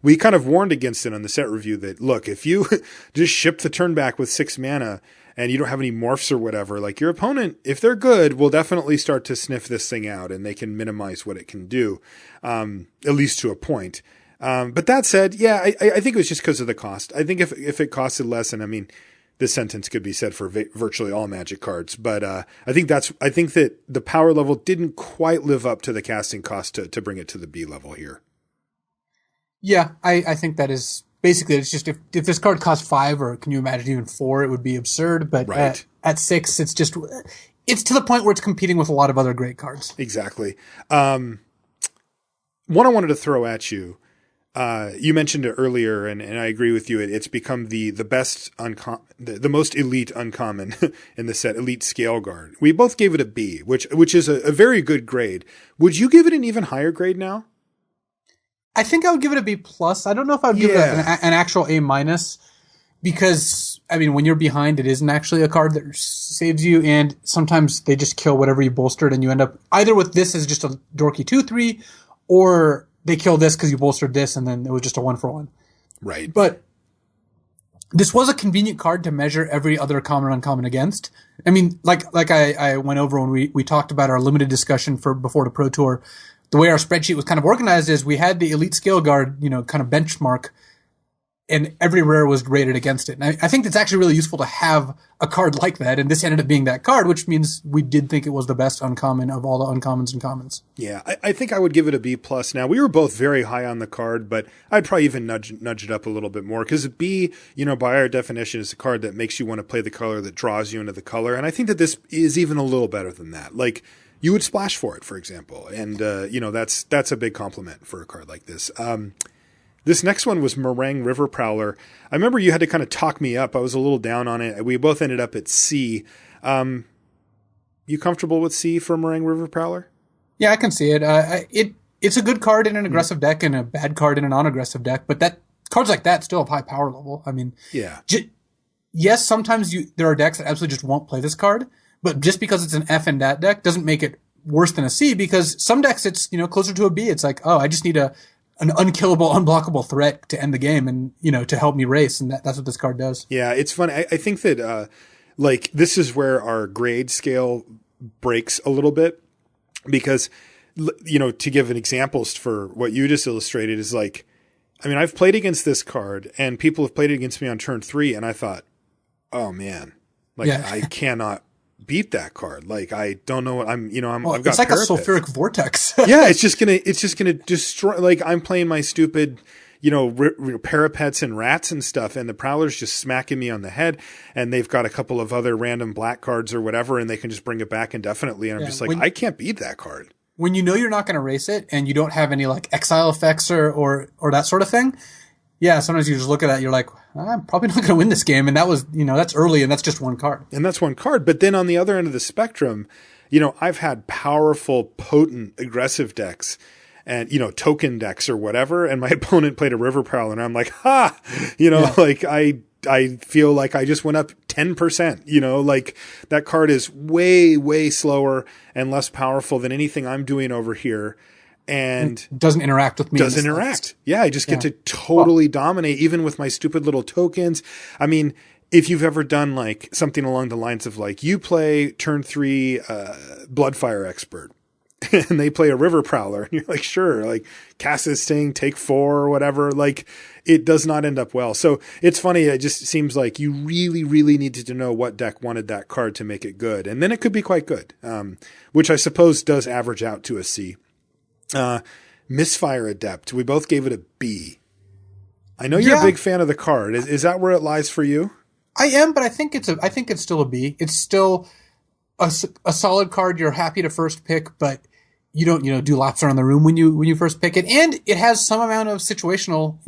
we kind of warned against it on the set review that, look, if you just ship the turn back with 6 mana and you don't have any morphs or whatever, like your opponent, if they're good, will definitely start to sniff this thing out and they can minimize what it can do, at least to a point. But that said, yeah, I think it was just because of the cost. I think if it costed less, and I mean, this sentence could be said for virtually all Magic cards, but I think that the power level didn't quite live up to the casting cost to bring it to the B level here. Yeah, I think that is basically, it's just if this card costs 5, or can you imagine even 4, it would be absurd. But right. At 6, it's to the point where it's competing with a lot of other great cards. Exactly. One I wanted to throw at you. You mentioned it earlier, and I agree with you. It's become the best the most elite uncommon in the set, Elite Scale Guard. We both gave it a B, which is a very good grade. Would you give it an even higher grade now? I think I would give it a B plus. I don't know if I would give it an actual A minus, because I mean, when you're behind, it isn't actually a card that saves you, and sometimes they just kill whatever you bolstered, and you end up either with this as just a dorky 2/3, or they kill this because you bolstered this, and then it was just a 1-for-1. Right. But this was a convenient card to measure every other common or uncommon against. I mean, like I went over when we talked about our limited discussion before the Pro Tour. The way our spreadsheet was kind of organized is we had the Elite Scale Guard, kind of benchmark, and every rare was rated against it. And I think it's actually really useful to have a card like that, and this ended up being that card, which means we did think it was the best uncommon of all the uncommons and commons. Yeah, I think I would give it a B+. Now, we were both very high on the card, but I'd probably even nudge it up a little bit more, because B, by our definition, is a card that makes you want to play the color, that draws you into the color, and I think that this is even a little better than that. Like, you would splash for it, for example, and that's a big compliment for a card like this. This next one was Meringue River Prowler. I remember you had to kind of talk me up. I was a little down on it. We both ended up at C. You comfortable with C for Meringue River Prowler? Yeah, I can see it. It's a good card in an aggressive deck and a bad card in a non-aggressive deck, but cards like that still have high power level. I mean, yeah. Yes, sometimes there are decks that absolutely just won't play this card, but just because it's an F in that deck doesn't make it worse than a C, because some decks it's closer to a B. It's like, oh, I just need a an unkillable, unblockable threat to end the game and, to help me race. And that's what this card does. Yeah, it's funny. I think that, this is where our grade scale breaks a little bit because, to give an examples for what you just illustrated is like, I mean, I've played against this card and people have played against me on turn 3 and I thought, oh man, I cannot beat that card. Like, I don't know what I've got. It's like parapet. A sulfuric vortex. Yeah. It's just gonna destroy, like I'm playing my stupid, parapets and rats and stuff. And the Prowler's just smacking me on the head and they've got a couple of other random black cards or whatever. And they can just bring it back indefinitely. And I'm just like, I can't beat that card. When you're not going to race it and you don't have any like exile effects or that sort of thing. Yeah. Sometimes you just look at that. You're like, I'm probably not going to win this game. And that was, that's early and that's just one card. And that's one card. But then on the other end of the spectrum, I've had powerful, potent, aggressive decks and, token decks or whatever. And my opponent played a River Prowler and I'm like, like I feel like I just went up 10%, like that card is way, way slower and less powerful than anything I'm doing over here. And it doesn't interact with me. Doesn't interact. Yeah. I just get to totally dominate even with my stupid little tokens. I mean, if you've ever done like something along the lines of like you play turn 3, Bloodfire Expert and they play a River Prowler and you're like, sure, like cast this thing, take 4 or whatever. Like it does not end up well. So it's funny. It just seems like you really, really needed to know what deck wanted that card to make it good. And then it could be quite good. Which I suppose does average out to a C. Misfire Adept. We both gave it a B. I know you're a big fan of the card. Is that where it lies for you? I am, but I think it's still a B. It's still a solid card. You're happy to first pick, but you don't, do laps around the room when you first pick it. And it has some amount of situational,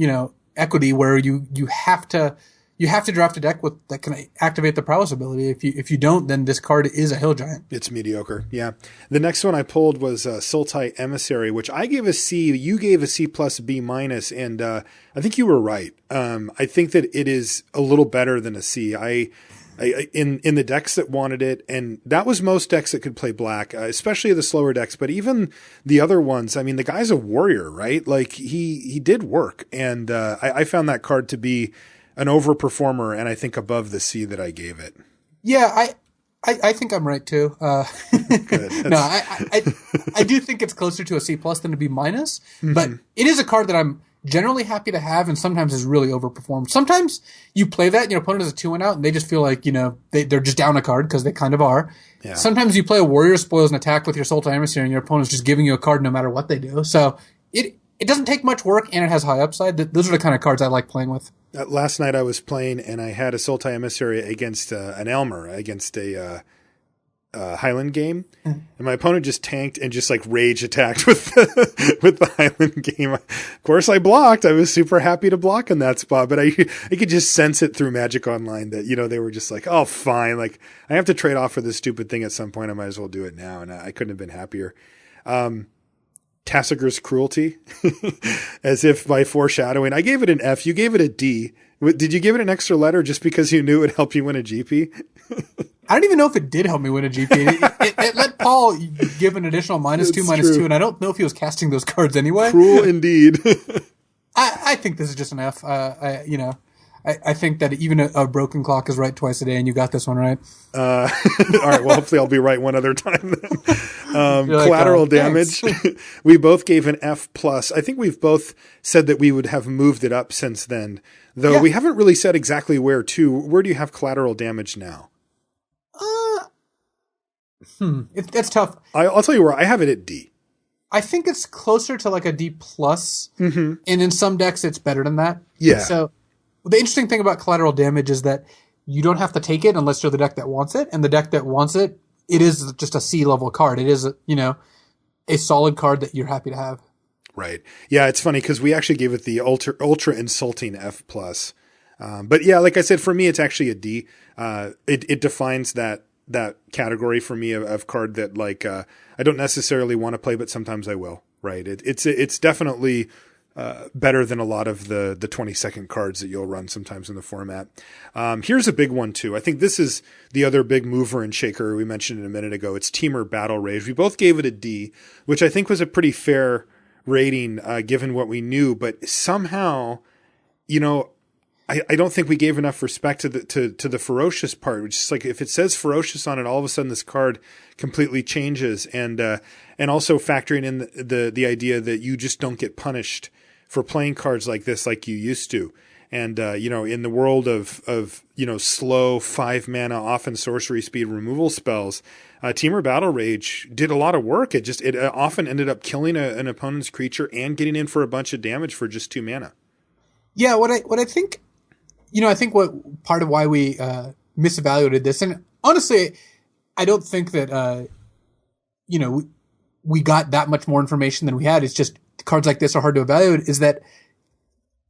equity where you have to draft a deck that can activate the prowess ability. If you don't, then this card is a hill giant. It's mediocre. Yeah. The next one I pulled was Sultai Emissary, which I gave a C. You gave a C plus B minus, and I think you were right. I think that it is a little better than a C. In the decks that wanted it, and that was most decks that could play black, especially the slower decks, but even the other ones. I mean, the guy's a warrior, right? Like he did work, and I found that card to be an overperformer, and I think above the C that I gave it. Yeah, I think I'm right too. Good. No, I do think it's closer to a C plus than a B minus, but it is a card that I'm generally happy to have, and sometimes is really overperformed. Sometimes you play that and your opponent is a 2-1 out and they just feel like, they're just down a card because they kind of are. Yeah. Sometimes you play a warrior spoils an attack with your Sultai Emissary and your opponent's just giving you a card no matter what they do. So it doesn't take much work and it has high upside. Those are the kind of cards I like playing with. Last night I was playing and I had a Sultai Emissary against an Elmer, against a Highland game, and my opponent just tanked and just like rage attacked with the Highland game. Of course, I blocked. I was super happy to block in that spot, but I could just sense it through Magic Online that they were just like, oh, fine. Like I have to trade off for this stupid thing at some point. I might as well do it now, and I couldn't have been happier. Tassiger's Cruelty, as if by foreshadowing. I gave it an F. You gave it a D. Did you give it an extra letter just because you knew it would help you win a GP? I don't even know if it did help me win a GP. It let Paul give an additional -2/-2, and I don't know if he was casting those cards anyway. Cruel indeed. I think this is just an F. I think that even a broken clock is right twice a day, and you got this one right. All right. Well, hopefully I'll be right one other time then. Collateral damage. We both gave an F plus. I think we've both said that we would have moved it up since then, though we haven't really said exactly where to. Where do you have collateral damage now? It's tough. I'll tell you where I have it at D. I think it's closer to like a D plus, and in some decks it's better than that. Yeah. So the interesting thing about collateral damage is that you don't have to take it unless you're the deck that wants it, and the deck that wants it, it is just a C level card. It is a solid card that you're happy to have. Right. Yeah, it's funny because we actually gave it the ultra insulting F plus. But yeah, like I said, for me it's actually a D. It defines that category for me of card that like I don't necessarily want to play, but sometimes I will. Right. It's definitely better than a lot of the 20-second cards that you'll run sometimes in the format. Here's a big one too. I think this is the other big mover and shaker we mentioned a minute ago. It's Teamer Battle Rage. We both gave it a D, which I think was a pretty fair rating, given what we knew, but somehow, you know, I don't think we gave enough respect to the ferocious part, which is like, if it says ferocious on it, all of a sudden this card completely changes. And also factoring in the idea that you just don't get punished for playing cards like this, like you used to. And, you know, in the world of, you know, slow 5 mana, often sorcery speed removal spells, Temur Battle Rage did a lot of work. It often ended up killing an opponent's creature and getting in for a bunch of damage for just 2 mana. Yeah. What I think, you know, I think what part of why we misevaluated this, and honestly, I don't think that, you know, we got that much more information than we had. It's just cards like this are hard to evaluate, is that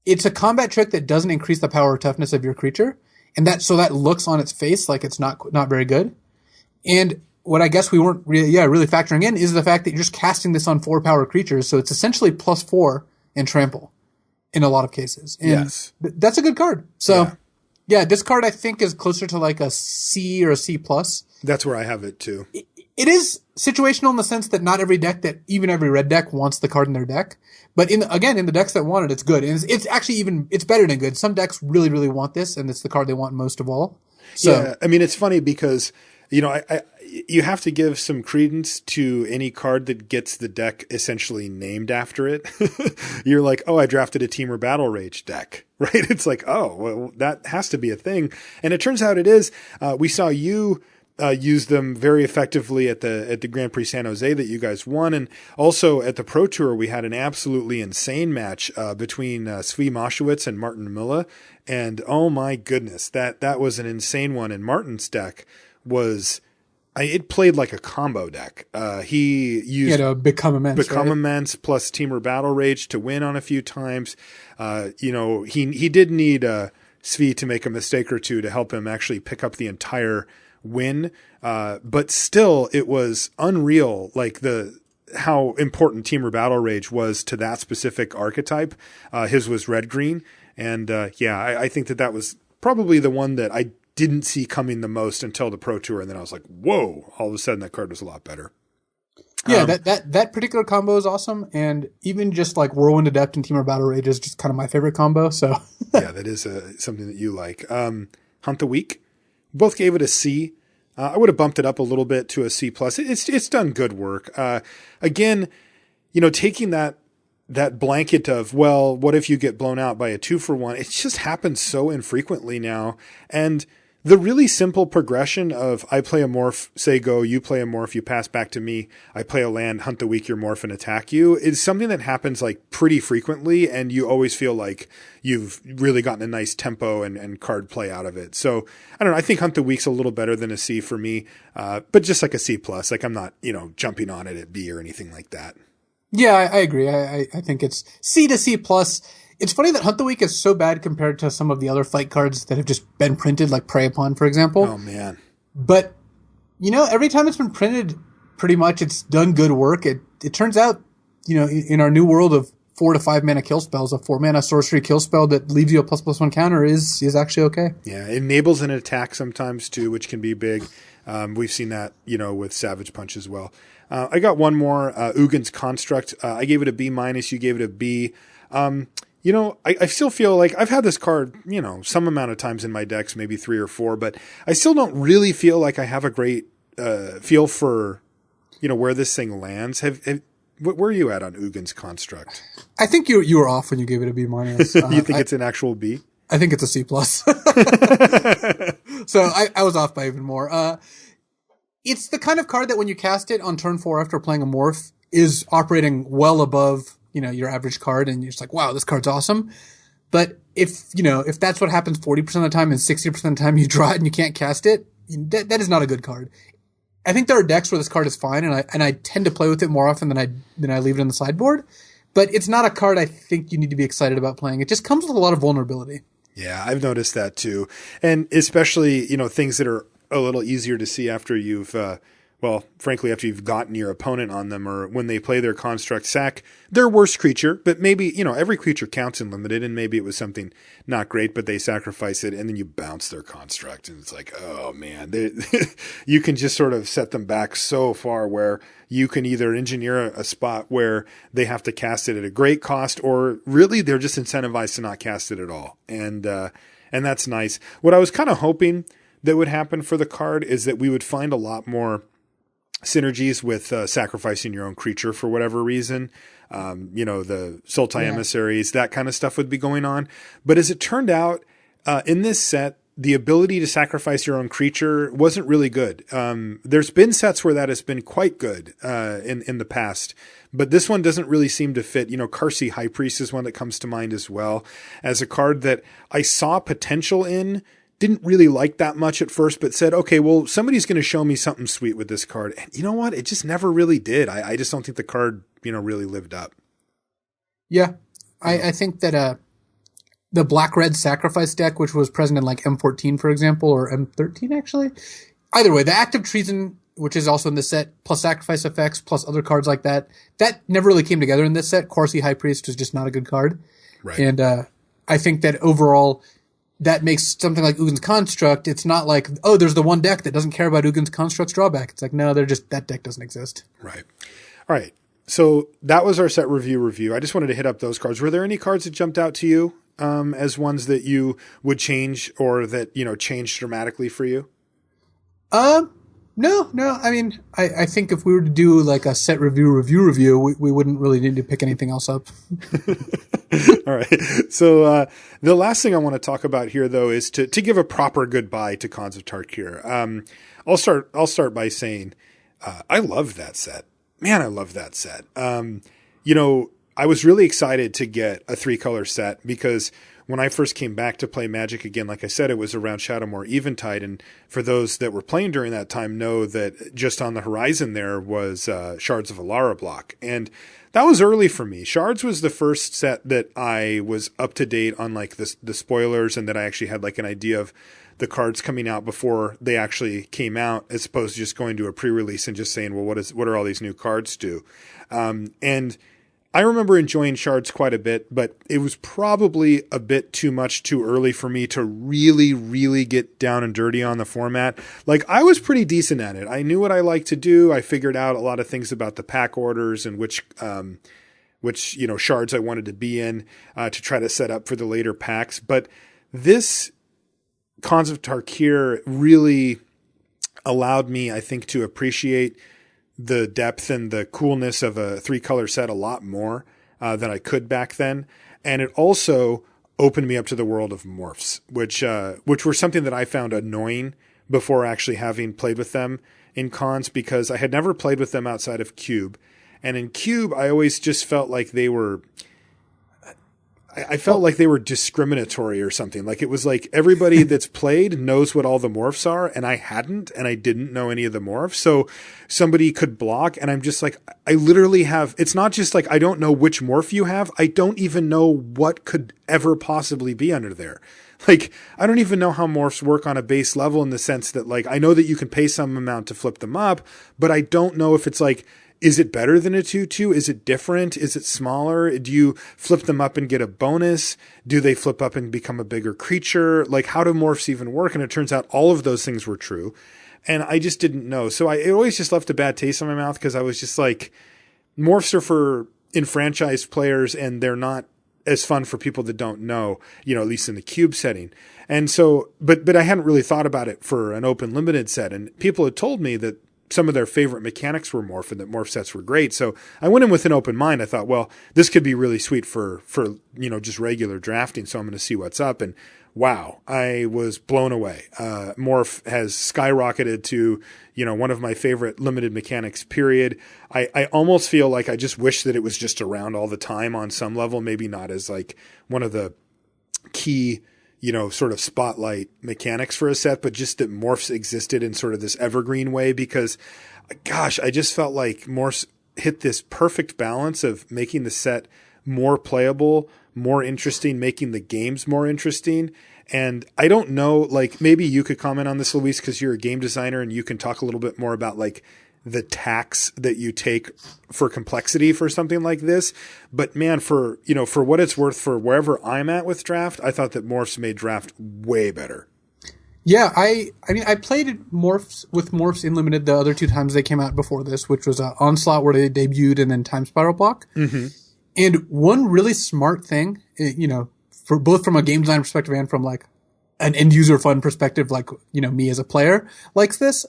it's a combat trick that doesn't increase the power or toughness of your creature. And that looks on its face like it's not very good. And what I guess we weren't really factoring in is the fact that you're just casting this on 4 power creatures. So it's essentially +4 and trample in a lot of cases. And yes. That's a good card. So yeah, this card I think is closer to like a C or a C+. That's where I have it too. It is situational in the sense that not every deck, that even every red deck, wants the card in their deck. But in the decks that want it, it's good. And it's actually it's better than good. Some decks really, really want this, and it's the card they want most of all. So, yeah, I mean, it's funny because, you know, you have to give some credence to any card that gets the deck essentially named after it. You're like, oh, I drafted a Temur Battle Rage deck, right? It's like, oh, well, that has to be a thing. And it turns out it is. We saw you use them very effectively at the Grand Prix San Jose that you guys won. And also at the Pro Tour, we had an absolutely insane match between Svi Moshowitz and Martin Milla. And oh my goodness, that was an insane one. And Martin's deck was... it played like a combo deck. He used Become Immense plus Temur Battle Rage to win on a few times. You know, he did need Svi to make a mistake or two to help him actually pick up the entire win. But still, it was unreal, like how important Temur Battle Rage was to that specific archetype. His was red-green. And I think that was probably the one that I didn't see coming the most until the Pro Tour, and then I was like, whoa, all of a sudden that card was a lot better. Yeah, that particular combo is awesome, and even just like Whirlwind Adept and Temur Battle Rage is just kind of my favorite combo, so. Yeah, that is something that you like. Hunt the Week, both gave it a C. I would have bumped it up a little bit to a C+. It's done good work. Again, you know, taking that blanket of, well, what if you get blown out by a 2-for-1? It just happens so infrequently now. And the really simple progression of I play a morph, say go, you play a morph, you pass back to me, I play a land, hunt the week, your morph, and attack you, is something that happens like pretty frequently, and you always feel like you've really gotten a nice tempo and card play out of it. So I don't know, I think hunt the week's a little better than a C for me, but just like a C+. Like I'm not, you know, jumping on it at B or anything like that. Yeah, I agree. I think it's C to C+. It's funny that Hunt the Week is so bad compared to some of the other fight cards that have just been printed, like Prey Upon, for example. Oh, man. But, you know, every time it's been printed, pretty much it's done good work. It turns out, you know, in our new world of 4 to 5 mana kill spells, a 4 mana sorcery kill spell that leaves you a ++1 counter is actually okay. Yeah, it enables an attack sometimes too, which can be big. We've seen that, you know, with Savage Punch as well. I got one more, Ugin's Construct. I gave it a B-, you gave it a B. You know, I still feel like I've had this card, you know, some amount of times in my decks, maybe 3 or 4, but I still don't really feel like I have a great feel for, you know, where this thing lands. Where are you at on Ugin's Construct? I think you were off when you gave it a B-. You think it's an actual B? I think it's a C+. So I was off by even more. It's the kind of card that when you cast it on turn 4 after playing a morph is operating well above, you know, your average card, and you're just like, wow, this card's awesome. But if that's what happens 40% of the time and 60% of the time you draw it and you can't cast it, that is not a good card. I think there are decks where this card is fine, and I tend to play with it more often than I leave it on the sideboard. But it's not a card I think you need to be excited about playing. It just comes with a lot of vulnerability. Yeah, I've noticed that too. And especially, you know, things that are a little easier to see after you've well, frankly, after you've gotten your opponent on them, or when they play their construct, sack their worst creature, but maybe, every creature counts in limited, and maybe it was something not great, but they sacrifice it, and then you bounce their construct, and it's like, oh man, you can just sort of set them back so far where you can either engineer a spot where they have to cast it at a great cost, or really they're just incentivized to not cast it at all. And that's nice. What I was kind of hoping that would happen for the card is that we would find a lot more synergies with sacrificing your own creature for whatever reason. The Sultai emissaries, that kind of stuff would be going on. But as it turned out, in this set, the ability to sacrifice your own creature wasn't really good. There's been sets where that has been quite good in the past, but this one doesn't really seem to fit. Karsi High Priest is one that comes to mind as well as a card that I saw potential in. Didn't really like that much at first, but said, okay, well, somebody's going to show me something sweet with this card. And you know what? It just never really did. I just don't think the card, really lived up. Yeah. I think that the black-red sacrifice deck, which was present in like M14, for example, or M13, actually. Either way, the Active Treason, which is also in this set, plus sacrifice effects, plus other cards like that never really came together in this set. Corsi High Priest was just not a good card. Right. And I think that overall, that makes something like Ugin's Construct, it's not like, oh, there's the one deck that doesn't care about Ugin's Construct's drawback. It's like, no, that deck doesn't exist. Right. All right. So that was our set review. I just wanted to hit up those cards. Were there any cards that jumped out to you as ones that you would change, or that, changed dramatically for you? No. I mean, I think if we were to do like a set review, we wouldn't really need to pick anything else up. All right. So the last thing I want to talk about here, though, is to give a proper goodbye to Khans of Tarkir. I'll start by saying I love that set. Man, I love that set. I was really excited to get a 3-color set because when I first came back to play Magic again, like I said, it was around Shadowmoor Eventide. And for those that were playing during that time know that just on the horizon there was Shards of Alara block. And that was early for me. Shards was the first set that I was up to date on, like the spoilers, and that I actually had like an idea of the cards coming out before they actually came out, as opposed to just going to a pre-release and just saying, well, what are all these new cards do? And I remember enjoying Shards quite a bit, but it was probably a bit too much too early for me to really, really get down and dirty on the format. Like, I was pretty decent at it. I knew what I liked to do. I figured out a lot of things about the pack orders and which shards I wanted to be in to try to set up for the later packs. But this Khans of Tarkir really allowed me, I think, to appreciate the depth and the coolness of a 3-color set a lot more than I could back then. And it also opened me up to the world of morphs, which were something that I found annoying before actually having played with them in Khans, because I had never played with them outside of Cube. And in Cube, I always just felt like they were... I felt like they were discriminatory or something. Like, it was like everybody that's played knows what all the morphs are, and I hadn't, and I didn't know any of the morphs. So somebody could block, and I'm just like, I literally have, it's not just like I don't know which morph you have. I don't even know what could ever possibly be under there. Like, I don't even know how morphs work on a base level, in the sense that, like, I know that you can pay some amount to flip them up, but I don't know if it's like, is it better than a 2/2? Is it different? Is it smaller? Do you flip them up and get a bonus? Do they flip up and become a bigger creature? Like, how do morphs even work? And it turns out all of those things were true. And I just didn't know. So it always just left a bad taste in my mouth, because I was just like, morphs are for enfranchised players, and they're not as fun for people that don't know, at least in the Cube setting. And so, but I hadn't really thought about it for an open limited set. And people had told me that some of their favorite mechanics were morph, and that morph sets were great. So I went in with an open mind. I thought, well, this could be really sweet for just regular drafting. So I'm going to see what's up. And wow, I was blown away. Morph has skyrocketed to, one of my favorite limited mechanics, period. I almost feel like I just wish that it was just around all the time on some level, maybe not as like one of the key sort of spotlight mechanics for a set, but just that morphs existed in sort of this evergreen way, because gosh, I just felt like morphs hit this perfect balance of making the set more playable, more interesting, making the games more interesting. And I don't know, like, maybe you could comment on this, Luis, because you're a game designer and you can talk a little bit more about like the tax that you take for complexity for something like this. But man, for what it's worth, for wherever I'm at with draft, I thought that morphs made draft way better. Yeah, I mean, I played morphs with morphs in limited the other two times they came out before this, which was Onslaught where they debuted and then Time Spiral Block. Mm-hmm. And one really smart thing, for both from a game design perspective and from like an end user fun perspective, like, me as a player likes this.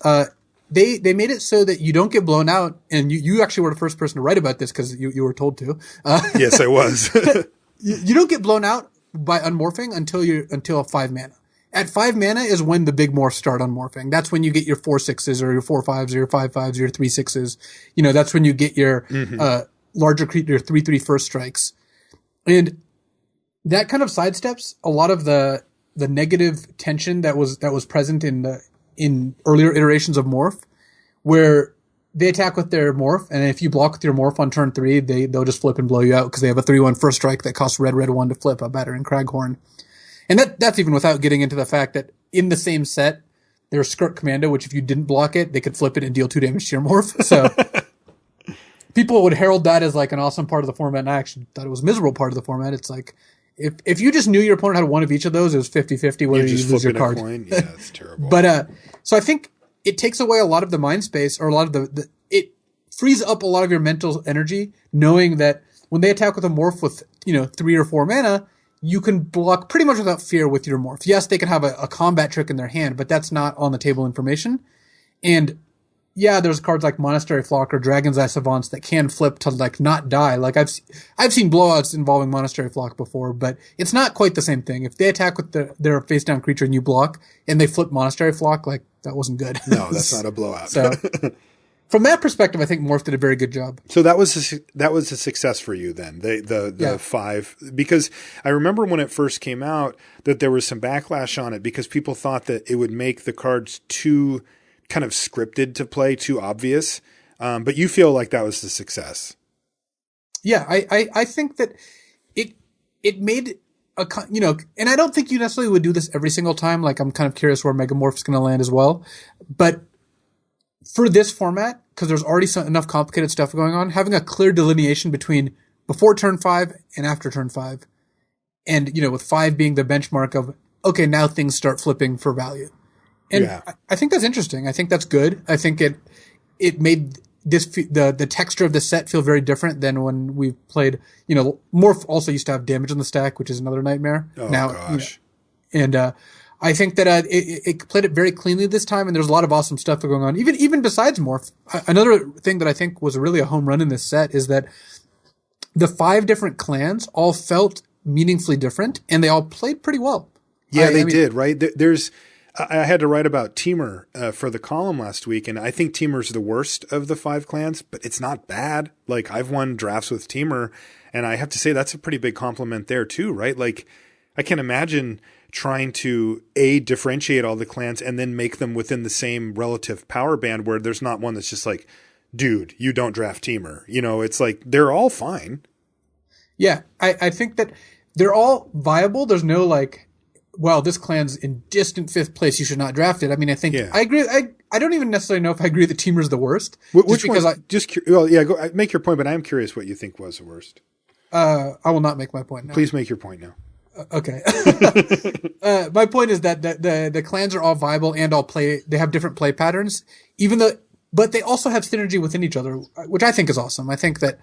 They made it so that you don't get blown out, and you actually were the first person to write about this because you were told to. Yes, I was. you don't get blown out by unmorphing until 5 mana. At 5 mana is when the big morphs start unmorphing. That's when you get your 4/6s or your 4/5s or your 5/5s or your 3/6s. That's when you get your larger creature, your 3/3 first strikes, and that kind of sidesteps a lot of the negative tension that was present in earlier iterations of morph, where they attack with their morph, and if you block with your morph on turn 3, they'll just flip and blow you out because they have a 3/1 first strike that costs red 1 to flip a Battering Craghorn. And that's even without getting into the fact that in the same set, there's Skirk Commando, which if you didn't block it, they could flip it and deal 2 damage to your morph. So people would herald that as like an awesome part of the format, and I actually thought it was a miserable part of the format. It's like, if you just knew your opponent had one of each of those, it was 50-50 whether you lose your card. Coin. Yeah, it's terrible. But so I think it takes away a lot of the mind space, or a lot of it frees up a lot of your mental energy, knowing that when they attack with a morph with 3 or 4 mana, you can block pretty much without fear with your morph. Yes, they can have a combat trick in their hand, but that's not on the table information. And yeah, there's cards like Monastery Flock or Dragon's Eye Savants that can flip to like not die. Like I've seen blowouts involving Monastery Flock before, but it's not quite the same thing. If they attack with their face down creature and you block and they flip Monastery Flock, like that wasn't good. No, that's not a blowout. So from that perspective, I think Morph did a very good job. So that was a success for you then, the 5, because I remember when it first came out that there was some backlash on it because people thought that it would make the cards too kind of scripted to play, too obvious. But you feel like that was the success. Yeah, I think that it made and I don't think you necessarily would do this every single time. Like I'm kind of curious where Megamorph's going to land as well, but for this format, because there's already enough complicated stuff going on, having a clear delineation between before turn 5 and after turn 5, and with 5 being the benchmark of okay, now things start flipping for value, and yeah. I think that's interesting. I think that's good. I think it made the texture of the set feel very different than when we played. Morph also used to have damage on the stack, which is another nightmare. Oh now, gosh, and I think that it played it very cleanly this time, and there's a lot of awesome stuff going on. Even besides Morph, another thing that I think was really a home run in this set is that the 5 different clans all felt meaningfully different, and they all played pretty well. Yeah, they did, right? I had to write about Temur for the column last week, and I think Temur's the worst of the 5 clans, but it's not bad. Like, I've won drafts with Temur, and I have to say that's a pretty big compliment there too, right? Like, I can imagine trying to differentiate all the clans and then make them within the same relative power band where there's not one that's just like, dude, you don't draft Temur. It's like they're all fine. Yeah, I think that they're all viable. There's no like, well, this clan's in distant 5th place, you should not draft it. I mean, I think I agree. I don't even necessarily know if I agree that Temur's the worst. Which one? Go make your point, but I am curious what you think was the worst. I will not make my point now. Please make your point now. Okay. My point is that the clans are all viable and all they have different play patterns, but they also have synergy within each other, which I think is awesome. I think that,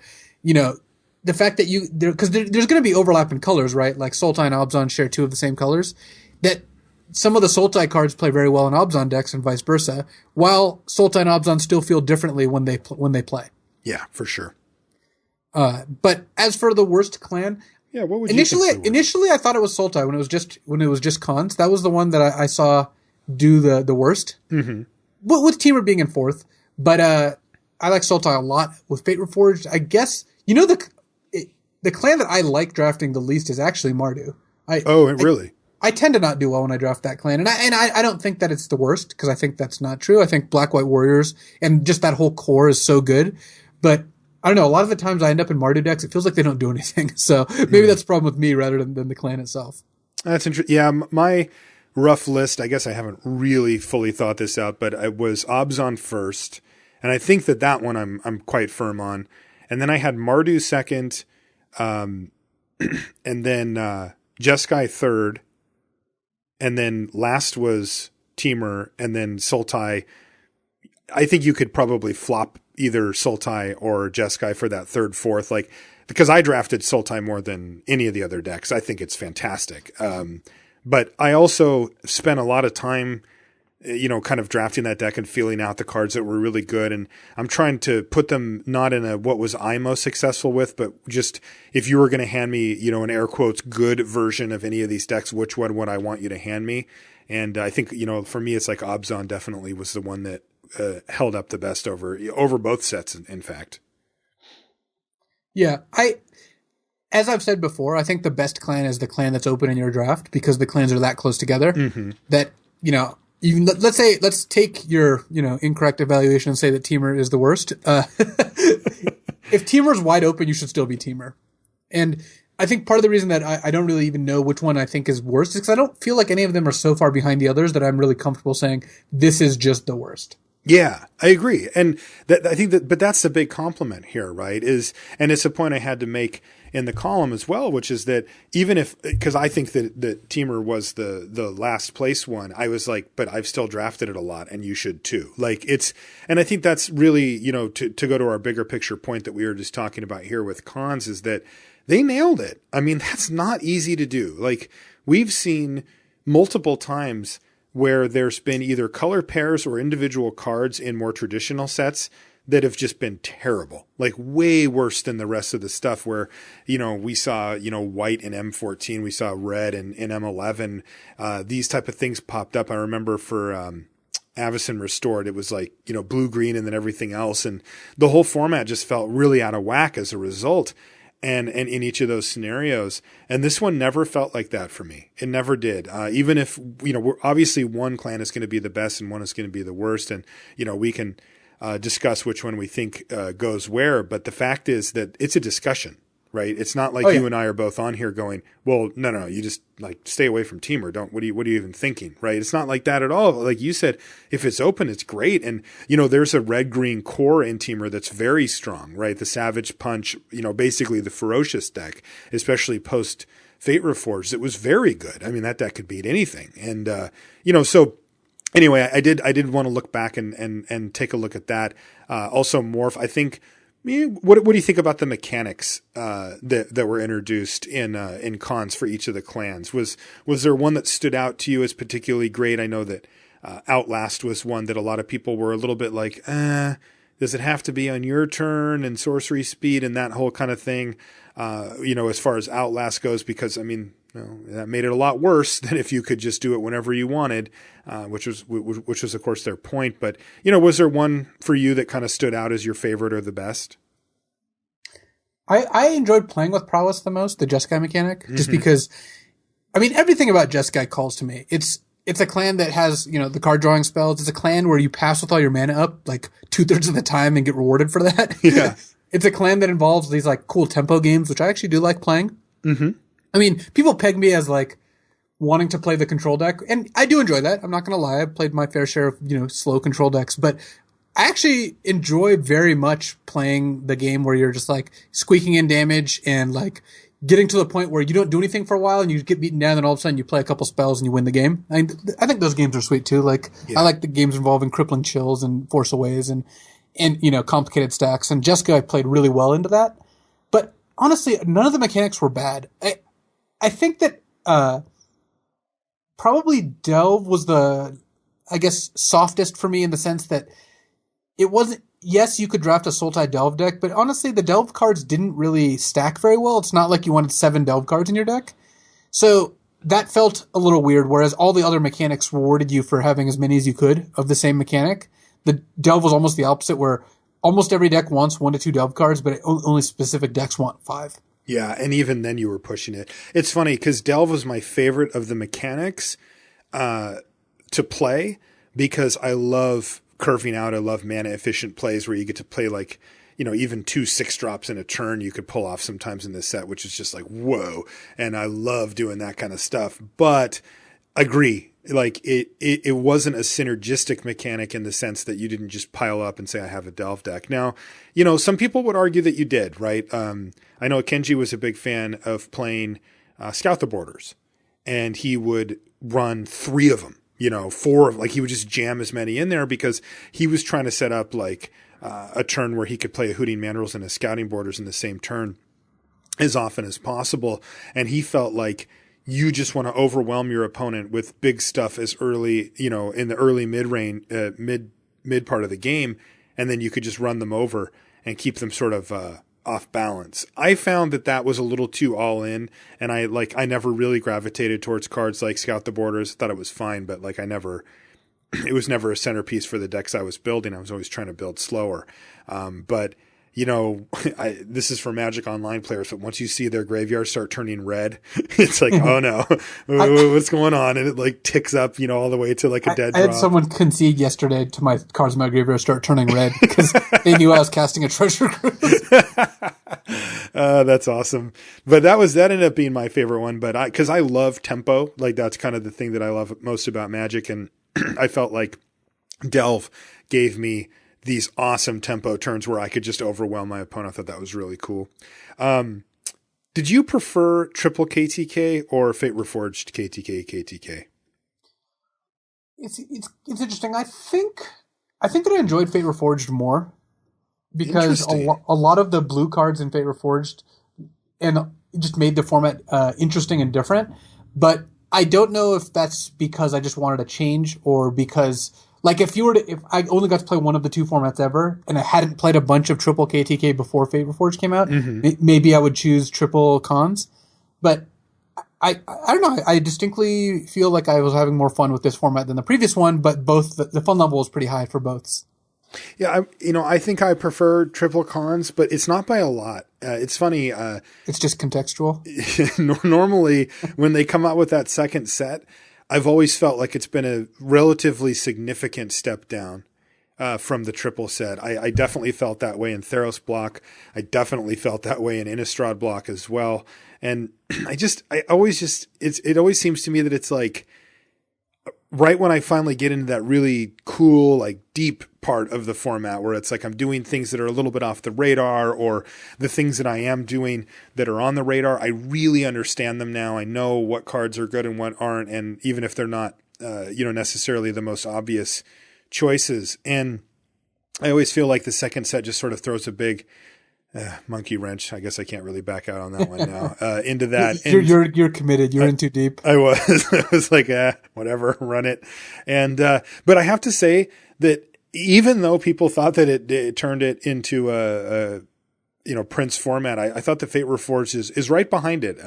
the fact that because there's going to be overlap in colors, right? Like Sultai and Abzan share 2 of the same colors, that some of the Sultai cards play very well in Abzan decks and vice versa, while Sultai and Abzan still feel differently when they play. Yeah, for sure. But as for the worst clan, yeah, what would initially I thought it was Sultai when it was just Khans. That was the one that I saw do the worst. Mm-hmm. With Temur being in 4th, but I like Sultai a lot. With Fate Reforged, I guess the clan that I like drafting the least is actually Mardu. Really? I tend to not do well when I draft that clan, and I don't think that it's the worst because I think that's not true. I think Black White Warriors and just that whole core is so good, but I don't know. A lot of the times I end up in Mardu decks, it feels like they don't do anything. So maybe that's a problem with me rather than the clan itself. That's interesting. Yeah, my rough list, I guess I haven't really fully thought this out, but it was Abzan first, And I think that one I'm quite firm on. And then I had Mardu second, and then Jeskai third, and then last was Temur, and then Sultai. I think you could probably flop either Sultai or Jeskai for that third, fourth, like, because I drafted Sultai more than any of the other decks. I think it's fantastic. But I also spent a lot of time, kind of drafting that deck and feeling out the cards that were really good. And I'm trying to put them not in a what was I most successful with, but just if you were going to hand me, an air quotes good version of any of these decks, which one would I want you to hand me? And I think, for me, it's like Abzan definitely was the one that held up the best over both sets, in fact. Yeah, as I've said before, I think the best clan is the clan that's open in your draft because the clans are that close together that, even let's take your, incorrect evaluation and say that Temur is the worst. If Temur's wide open, you should still be Temur. And I think part of the reason that I don't really even know which one I think is worst is because I don't feel like any of them are so far behind the others that I'm really comfortable saying this is just the worst. Yeah, I agree. And I think but that's the big compliment here, right? And it's a point I had to make in the column as well, which is that even because I think that Temur was the last place one, I was like, but I've still drafted it a lot and you should too. And I think that's really, to go to our bigger picture point that we were just talking about here with Khans is that they nailed it. I mean, that's not easy to do. Like we've seen multiple times where there's been either color pairs or individual cards in more traditional sets that have just been terrible, like way worse than the rest of the stuff where, we saw, white in M14, we saw red in M11, these type of things popped up. I remember for, Avacyn Restored, it was like, blue, green, and then everything else. And the whole format just felt really out of whack as a result. And in each of those scenarios. And this one never felt like that for me. It never did. Even if, we're obviously one clan is going to be the best and one is going to be the worst. And, we can discuss which one we think goes where. But the fact is that it's a discussion, right? It's not like you and I are both on here going, well, no, you just like stay away from Temur. What are you even thinking, right? It's not like that at all. Like you said, if it's open, it's great. And, there's a red-green core in Temur that's very strong, right? The Savage Punch, basically the ferocious deck, especially post Fate Reforged. It was very good. I mean, that deck could beat anything. And, so anyway, I did want to look back and take a look at that. Also Morph, I think, what do you think about the mechanics that were introduced in Khans for each of the clans? Was there one that stood out to you as particularly great? I know that Outlast was one that a lot of people were a little bit like, does it have to be on your turn and sorcery speed and that whole kind of thing? As far as Outlast goes, because I mean, that made it a lot worse than if you could just do it whenever you wanted, which was of course their point. But, was there one for you that kind of stood out as your favorite or the best? I enjoyed playing with Prowess the most, the Jeskai mechanic, just because, I mean, everything about Jeskai calls to me. It's a clan that has, the card drawing spells. It's a clan where you pass with all your mana up like 2/3 of the time and get rewarded for that. Yeah. It's a clan that involves these like cool tempo games, which I actually do like playing. Mm-hmm. I mean, people peg me as like wanting to play the control deck, and I do enjoy that. I'm not going to lie. I've played my fair share of, slow control decks, but I actually enjoy very much playing the game where you're just like squeaking in damage and like getting to the point where you don't do anything for a while and you get beaten down and all of a sudden you play a couple spells and you win the game. I think those games are sweet too. Like I like the games involving crippling chills and force aways and complicated stacks, and Jeskai played really well into that. But honestly, none of the mechanics were bad. I think that probably Delve was the, I guess, softest for me in the sense that it wasn't, yes, you could draft a Sultai Delve deck, but honestly, the Delve cards didn't really stack very well. It's not like you wanted 7 Delve cards in your deck. So that felt a little weird, whereas all the other mechanics rewarded you for having as many as you could of the same mechanic. The Delve was almost the opposite, where almost every deck wants 1 to 2 Delve cards, but only specific decks want 5. Yeah, and even then you were pushing it. It's funny, because Delve was my favorite of the mechanics to play, because I love curving out. I love mana-efficient plays where you get to play like, even 2 6-drops in a turn you could pull off sometimes in this set, which is just like, whoa. And I love doing that kind of stuff. But agree, like it wasn't a synergistic mechanic in the sense that you didn't just pile up and say, I have a delve deck. Now, some people would argue that you did, right? I know Kenji was a big fan of playing Scout the Borders, and he would run 3 of them, 4, like he would just jam as many in there because he was trying to set up like a turn where he could play a Hooting Mandrills and a Scouting Borders in the same turn as often as possible. And he felt like you just want to overwhelm your opponent with big stuff as early, in the early mid part of the game. And then you could just run them over and keep them sort of, off balance. I found that was a little too all in. And I never really gravitated towards cards like Scout the Borders. I thought it was fine, but like it was never a centerpiece for the decks I was building. I was always trying to build slower. But this is for Magic Online players, but once you see their graveyards start turning red, it's like, oh no, what's going on? And it like ticks up, all the way to like a dead drop. I had someone concede yesterday to my cards in my graveyard start turning red because they knew I was casting a treasure cruise. That's awesome. But that ended up being my favorite one. But cause I love tempo. Like that's kind of the thing that I love most about Magic. And I felt like Delve gave me these awesome tempo turns where I could just overwhelm my opponent. I thought that was really cool. Did you prefer triple KTK or Fate Reforged KTK? It's interesting. I think that I enjoyed Fate Reforged more because a lot of the blue cards in Fate Reforged and it just made the format interesting and different. But I don't know if that's because I just wanted to change or because like if I only got to play one of the 2 formats ever and I hadn't played a bunch of triple KTK before Fate Reforged came out, maybe I would choose triple Khans. But I don't know. I distinctly feel like I was having more fun with this format than the previous one, but both the fun level was pretty high for both. Yeah, I think I prefer triple Khans, but it's not by a lot. It's funny. It's just contextual. Normally, when they come out with that second set, I've always felt like it's been a relatively significant step down from the triple set. I definitely felt that way in Theros block. I definitely felt that way in Innistrad block as well. And it always seems to me that it's like right when I finally get into that really cool, like deep part of the format where it's like I'm doing things that are a little bit off the radar, or the things that I am doing that are on the radar, I really understand them now. I know what cards are good and what aren't. And even if they're not, necessarily the most obvious choices. And I always feel like the second set just sort of throws a big monkey wrench. I guess I can't really back out on that one now. Into that, you're committed. You're in too deep. I was like, whatever, run it. And but I have to say that even though people thought that it turned it into a Prince format, I thought the Fate Reforged is right behind it.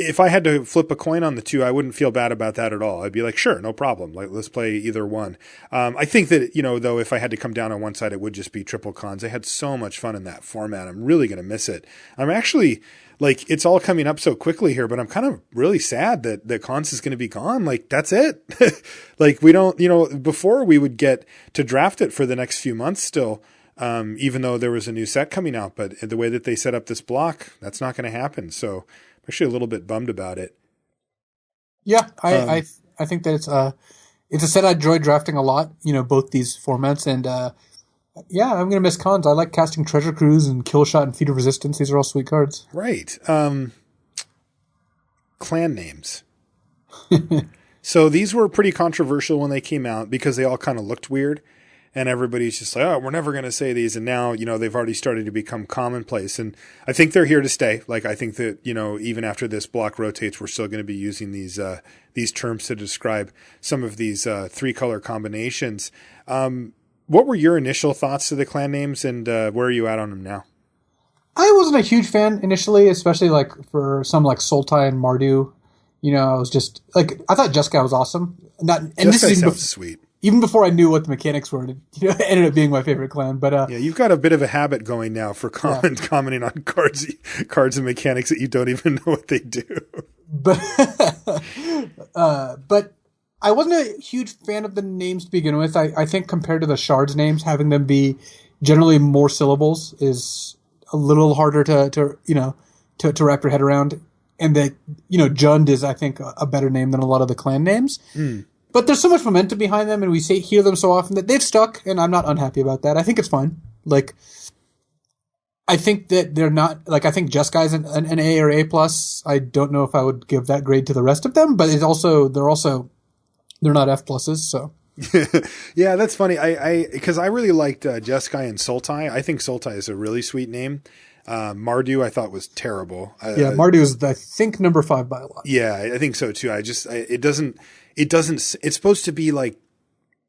If I had to flip a coin on the 2, I wouldn't feel bad about that at all. I'd be like, sure, no problem. Like, let's play either one. I think that, though, if I had to come down on one side, it would just be triple Khans. I had so much fun in that format. I'm really going to miss it. I'm actually like, it's all coming up so quickly here, but I'm kind of really sad that Khans is going to be gone. Like, that's it. Like, we don't, before we would get to draft it for the next few months still, even though there was a new set coming out, but the way that they set up this block, that's not going to happen. So, actually a little bit bummed about it. Yeah, I think that it's a set I enjoyed drafting a lot, both these formats. And yeah, I'm going to miss Khans. I like casting Treasure Cruise and Kill Shot and Feat of Resistance. These are all sweet cards. Right. Clan names. So these were pretty controversial when they came out because they all kind of looked weird. And everybody's just like, oh, we're never going to say these. And now, they've already started to become commonplace. And I think they're here to stay. Like, I think that, even after this block rotates, we're still going to be using these terms to describe some of these 3-color combinations. What were your initial thoughts to the clan names, and where are you at on them now? I wasn't a huge fan initially, especially like for some like Sultai and Mardu. I was just like, I thought Jeskai was awesome. Jeskai sounds sweet. Even before I knew what the mechanics were, it ended up being my favorite clan. But yeah, you've got a bit of a habit going now for commenting on cards and mechanics that you don't even know what they do. But I wasn't a huge fan of the names to begin with. I think compared to the Shards names, having them be generally more syllables is a little harder to wrap your head around. and that, Jund is, I think, a better name than a lot of the clan names. But there's so much momentum behind them, and we hear them so often that they've stuck, and I'm not unhappy about that. I think it's fine. Like, I think that they're not, like, I think Just Guy's an A or A+. I don't know if I would give that grade to the rest of them, but they're not F+, so. Yeah, that's funny. Because I really liked Just Guy and Sultai. I think Sultai is a really sweet name. Mardu I thought was terrible. Mardu is, I think, number 5 by a lot. Yeah, I think so too. It's supposed to be like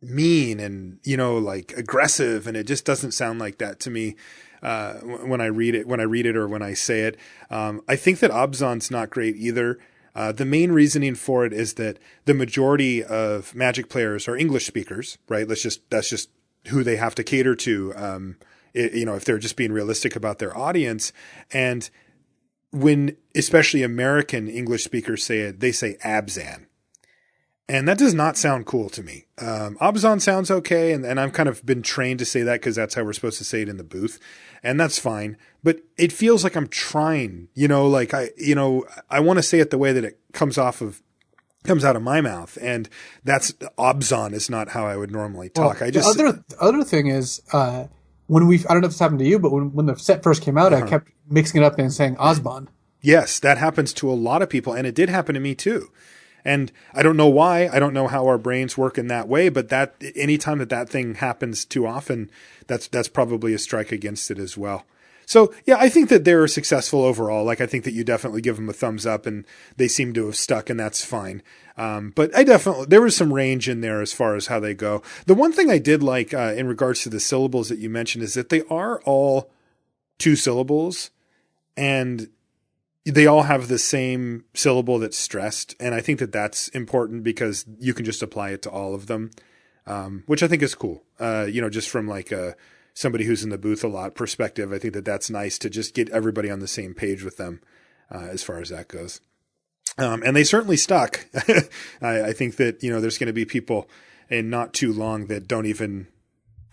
mean and, like aggressive, and it just doesn't sound like that to me. When I read it or when I say it. I think that Abzan's not great either. The main reasoning for it is that the majority of Magic players are English speakers, right? That's just who they have to cater to. If they're just being realistic about their audience. And when especially American English speakers say it, they say Abzan. And that does not sound cool to me. Abzan sounds okay, and I've kind of been trained to say that because that's how we're supposed to say it in the booth, and that's fine. But it feels like I'm trying, like I want to say it the way that it comes out of my mouth, and that's Abzan is not how I would normally talk. Well, the other thing is when I don't know if this happened to you, but when the set first came out, I kept mixing it up and saying Osban. Yes, that happens to a lot of people, and it did happen to me too. And I don't know why. I don't know how our brains work in that way, but that anytime that thing happens too often, that's probably a strike against it as well. So yeah, I think that they're successful overall. Like I think that you definitely give them a thumbs up, and they seem to have stuck, and that's fine. But there was some range in there as far as how they go. The one thing I did like in regards to the syllables that you mentioned is that they are all 2 syllables, and they all have the same syllable that's stressed. And I think that that's important because you can just apply it to all of them, which I think is cool. Just from like somebody who's in the booth a lot perspective, I think that that's nice to just get everybody on the same page with them as far as that goes. And they certainly stuck. I think that, there's going to be people in not too long that don't even,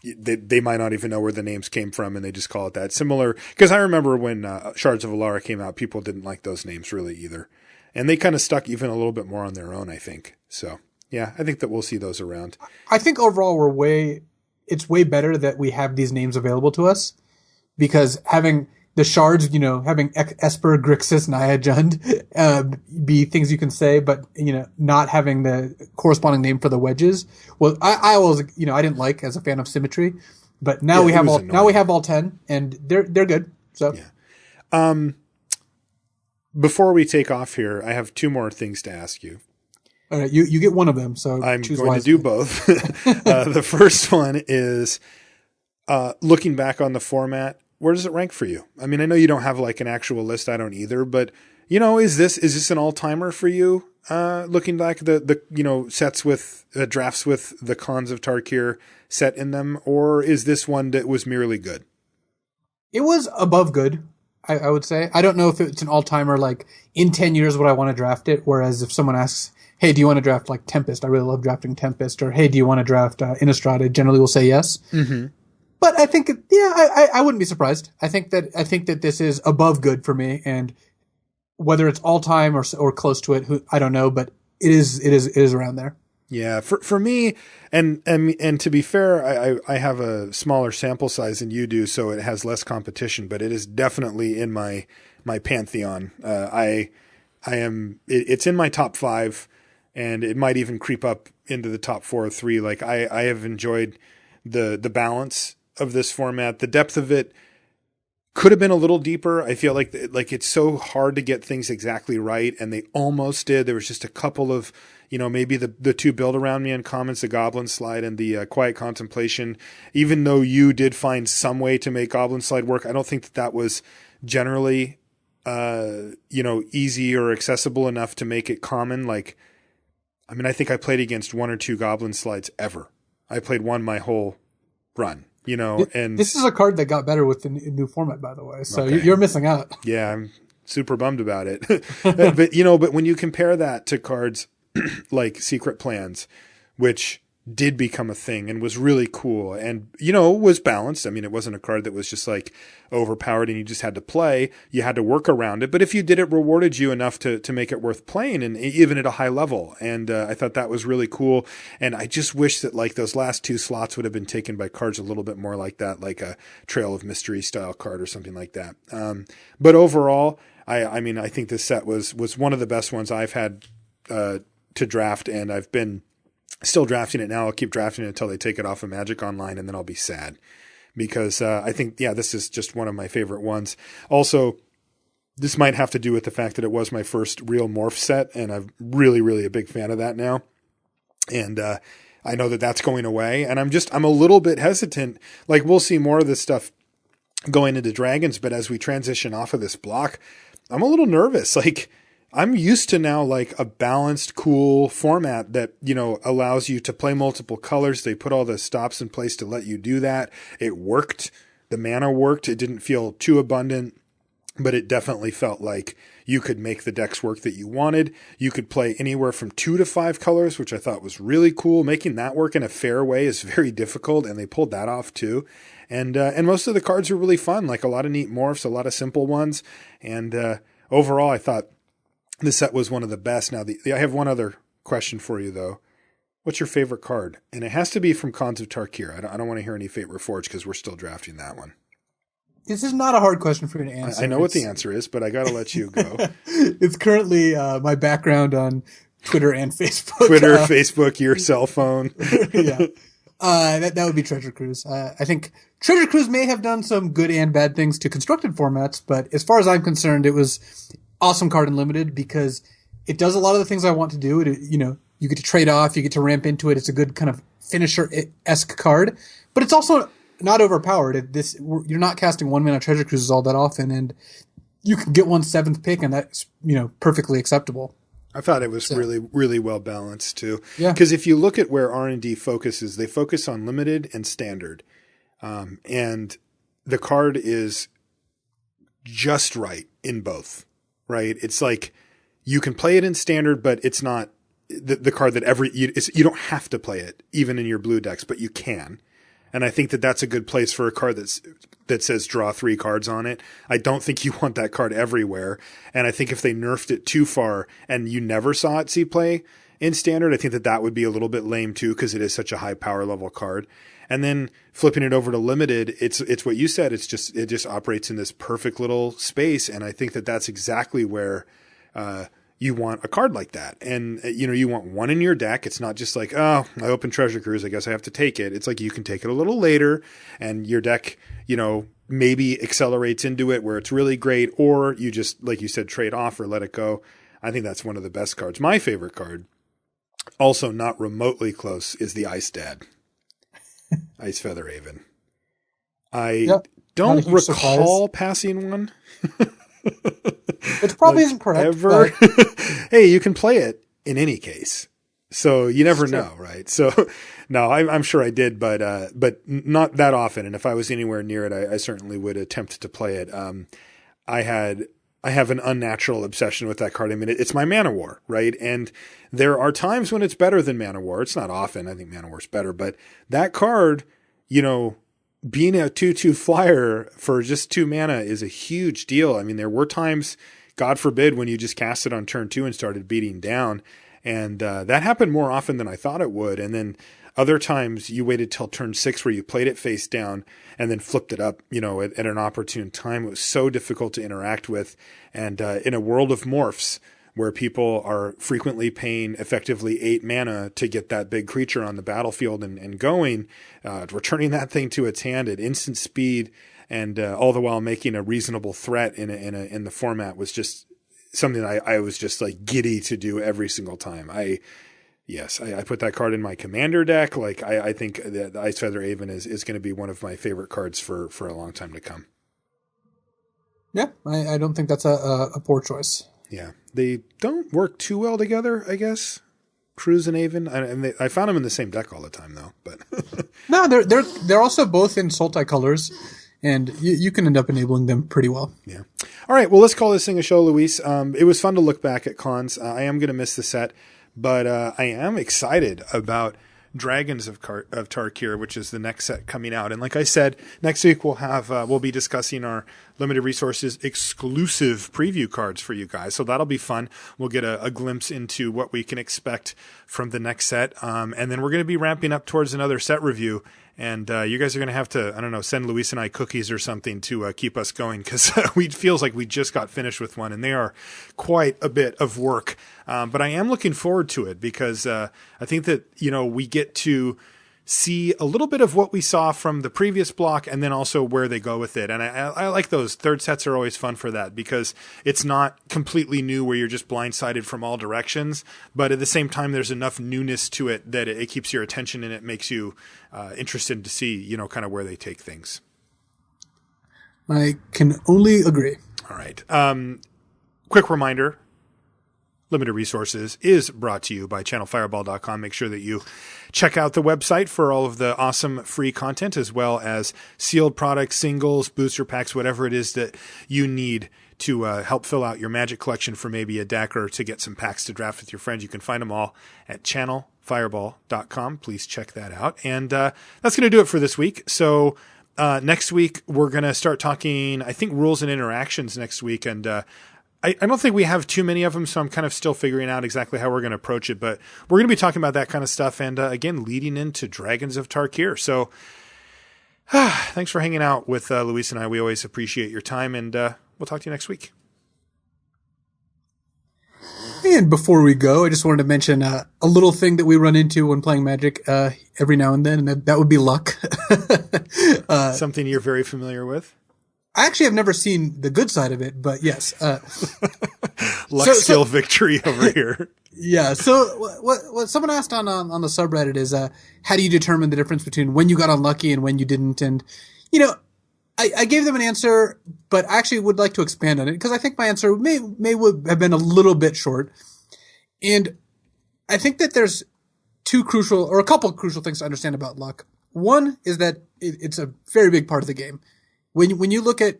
they might not even know where the names came from, and they just call it that. Similar, because I remember when Shards of Alara came out, people didn't like those names really either. And they kind of stuck even a little bit more on their own, I think. So, yeah, I think that we'll see those around. I think overall it's way better that we have these names available to us, because having the shards, having Esper, Grixis, Naya, Jund be things you can say, but, not having the corresponding name for the wedges. Well, I always, I didn't like as a fan of symmetry, but now we have all 10, and they're good. So, yeah. Before we take off here, I have 2 more things to ask you. All right, you get one of them, so I'm choose going wisely. to do both. The first one is looking back on the format. Where does it rank for you? I mean, I know you don't have like an actual list. I don't either, but is this an all timer for you? Looking back the sets with drafts with the Khans of Tarkir set in them, or is this one that was merely good? It was above good, I would say. I don't know if it's an all timer. Like in 10 years, would I want to draft it? Whereas if someone asks, hey, do you want to draft like Tempest? I really love drafting Tempest. Or hey, do you want to draft Innistrad? I generally will say yes. Mm-hmm. But I think, I wouldn't be surprised. I think that this is above good for me, and whether it's all time or close to it, I don't know, but it is around there. Yeah, for me, and to be fair, I have a smaller sample size than you do, so it has less competition. But it is definitely in my pantheon. It's in my top 5, and it might even creep up into the top 4 or 3. Like I have enjoyed the balance of this format. The depth of it could have been a little deeper. I feel like it's so hard to get things exactly right, and they almost did. There was just a couple of, maybe the 2 build around me uncommons, the Goblin Slide and the Quiet Contemplation. Even though you did find some way to make Goblin Slide work, I don't think that was generally, easy or accessible enough to make it common. I think I played against 1 or 2 Goblin Slides ever. I played 1 my whole run. And this is a card that got better with the new format, by the way. So you're missing out. Yeah, I'm super bummed about it. but when you compare that to cards like Secret Plans, which did become a thing and was really cool and, was balanced. I mean, it wasn't a card that was just like overpowered and you just had to play. You had to work around it. But if you did, it rewarded you enough to make it worth playing, and even at a high level. And I thought that was really cool. And I just wish that like those last 2 slots would have been taken by cards a little bit more like that, like a Trail of Mystery style card or something like that. But overall, I mean, I think this set was one of the best ones I've had to draft, and I've been still drafting it now. I'll keep drafting it until they take it off of Magic Online, and then I'll be sad because I think, this is just one of my favorite ones. Also, this might have to do with the fact that it was my first real Morph set, and I'm really, really a big fan of that now. And I know that that's going away, and I'm a little bit hesitant. Like, we'll see more of this stuff going into Dragons, but as we transition off of this block, I'm a little nervous. Like, I'm used to now like a balanced, cool format that, allows you to play multiple colors. They put all the stops in place to let you do that. It worked. The mana worked. It didn't feel too abundant, but it definitely felt like you could make the decks work that you wanted. You could play anywhere from 2 to 5 colors, which I thought was really cool. Making that work in a fair way is very difficult, and they pulled that off too. And most of the cards were really fun, like a lot of neat morphs, a lot of simple ones. And overall, I thought the set was one of the best. Now, I have one other question for you, though. What's your favorite card? And it has to be from Khans of Tarkir. I don't want to hear any Fate Reforged because we're still drafting that one. This is not a hard question for you to answer. I know what the answer is, but I got to let you go. It's currently my background on Twitter and Facebook. Twitter, Facebook, your cell phone. Yeah. That would be Treasure Cruise. I think Treasure Cruise may have done some good and bad things to constructed formats, but as far as I'm concerned, it was awesome card in Limited because it does a lot of the things I want to do. You get to trade off, you get to ramp into it. It's a good kind of finisher-esque card, but it's also not overpowered. You're not casting 1-mana Treasure Cruises all that often, and you can get 7th pick, and that's perfectly acceptable. I thought it was really, really well balanced too. Yeah. Because if you look at where R&D focuses, they focus on Limited and Standard, and the card is just right in both. Right? It's like you can play it in Standard, but it's not the card that you don't have to play it even in your blue decks, but you can. And I think that that's a good place for a card that says draw 3 cards on it. I don't think you want that card everywhere. And I think if they nerfed it too far and you never saw it see play in Standard, I think that would be a little bit lame too, because it is such a high power level card. And then flipping it over to Limited, it's what you said. It just operates in this perfect little space. And I think that that's exactly where, you want a card like that. And, you want one in your deck. It's not just like, oh, I opened Treasure Cruise, I guess I have to take it. It's like you can take it a little later and your deck, maybe accelerates into it where it's really great, or you just, like you said, trade off or let it go. I think that's one of the best cards. My favorite card, also not remotely close, is the Ice Dad. Ice Feather Raven. I don't recall passing one. It probably isn't correct. Ever. Hey, you can play it in any case. So you never know, right? So no, I'm sure I did, but not that often. And if I was anywhere near it, I certainly would attempt to play it. I have an unnatural obsession with that card. I mean, it's my Mana War, right? And there are times when it's better than Mana War. It's not often. I think Mana War's better, but that card, being a 2/2 flyer for just 2 mana is a huge deal. I mean, there were times, God forbid, when you just cast it on turn 2 and started beating down. And that happened more often than I thought it would. And then other times you waited till turn 6 where you played it face down and then flipped it up, at an opportune time. It was so difficult to interact with. And in a world of morphs where people are frequently paying effectively 8 mana to get that big creature on the battlefield and going, returning that thing to its hand at instant speed and all the while making a reasonable threat in the format was just something I was just like giddy to do every single time. I put that card in my commander deck. Like I think that the Ice Feather Raven is going to be one of my favorite cards for a long time to come. Yeah, I don't think that's a poor choice. Yeah, they don't work too well together, I guess. Cruise and Aven, and I found them in the same deck all the time, though. But no, they're also both in Sultai colors, and you can end up enabling them pretty well. Yeah. All right, well, let's call this thing a show, Luis. It was fun to look back at Khans. I am going to miss the set, but I am excited about Dragons of Tarkir, which is the next set coming out. And like I said, next week we'll be discussing our limited resources exclusive preview cards for you guys. So that'll be fun. We'll get a glimpse into what we can expect from the next set. And then we're going to be ramping up towards another set review. And you guys are going to have to, I don't know, send Luis and I cookies or something to keep us going, because it feels like we just got finished with one, and they are quite a bit of work. But I am looking forward to it, because I think that, we get to see a little bit of what we saw from the previous block, and then also where they go with it. And I like those. Third sets are always fun for that, because it's not completely new where you're just blindsided from all directions, but at the same time, there's enough newness to it that it keeps your attention, and it makes you interested to see, kind of where they take things. I can only agree. All right. Quick reminder. Limited Resources is brought to you by ChannelFireball.com. Make sure that you check out the website for all of the awesome free content, as well as sealed products, singles, booster packs, whatever it is that you need to help fill out your Magic collection for maybe a deck, or to get some packs to draft with your friends. You can find them all at ChannelFireball.com. Please check that out. And that's going to do it for this week. So next week, we're going to start talking, I think, rules and interactions next week. And I don't think we have too many of them, so I'm kind of still figuring out exactly how we're going to approach it. But we're going to be talking about that kind of stuff, and again, leading into Dragons of Tarkir. So thanks for hanging out with Luis and I. We always appreciate your time, and we'll talk to you next week. And before we go, I just wanted to mention a little thing that we run into when playing Magic every now and then, and that would be luck. Something you're very familiar with? I actually have never seen the good side of it, but yes. Luck, skill, victory over here. Yeah. So what someone asked on the subreddit is, how do you determine the difference between when you got unlucky and when you didn't? And, I gave them an answer, but I actually would like to expand on it, because I think my answer may have been a little bit short. And I think that there's a couple crucial things to understand about luck. One is that it's a very big part of the game. When you look at,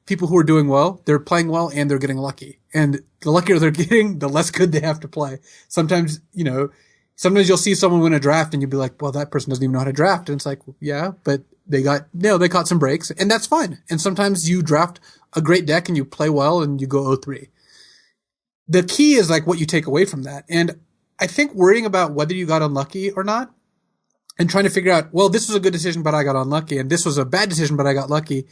people who are doing well, they're playing well and they're getting lucky. And the luckier they're getting, the less good they have to play. Sometimes you'll see someone win a draft and you'll be like, well, that person doesn't even know how to draft. And it's like, yeah, but they caught some breaks, and that's fine. And sometimes you draft a great deck and you play well and you go 0-3. The key is like what you take away from that. And I think worrying about whether you got unlucky or not, and trying to figure out, well, this was a good decision, but I got unlucky, and this was a bad decision, but I got lucky,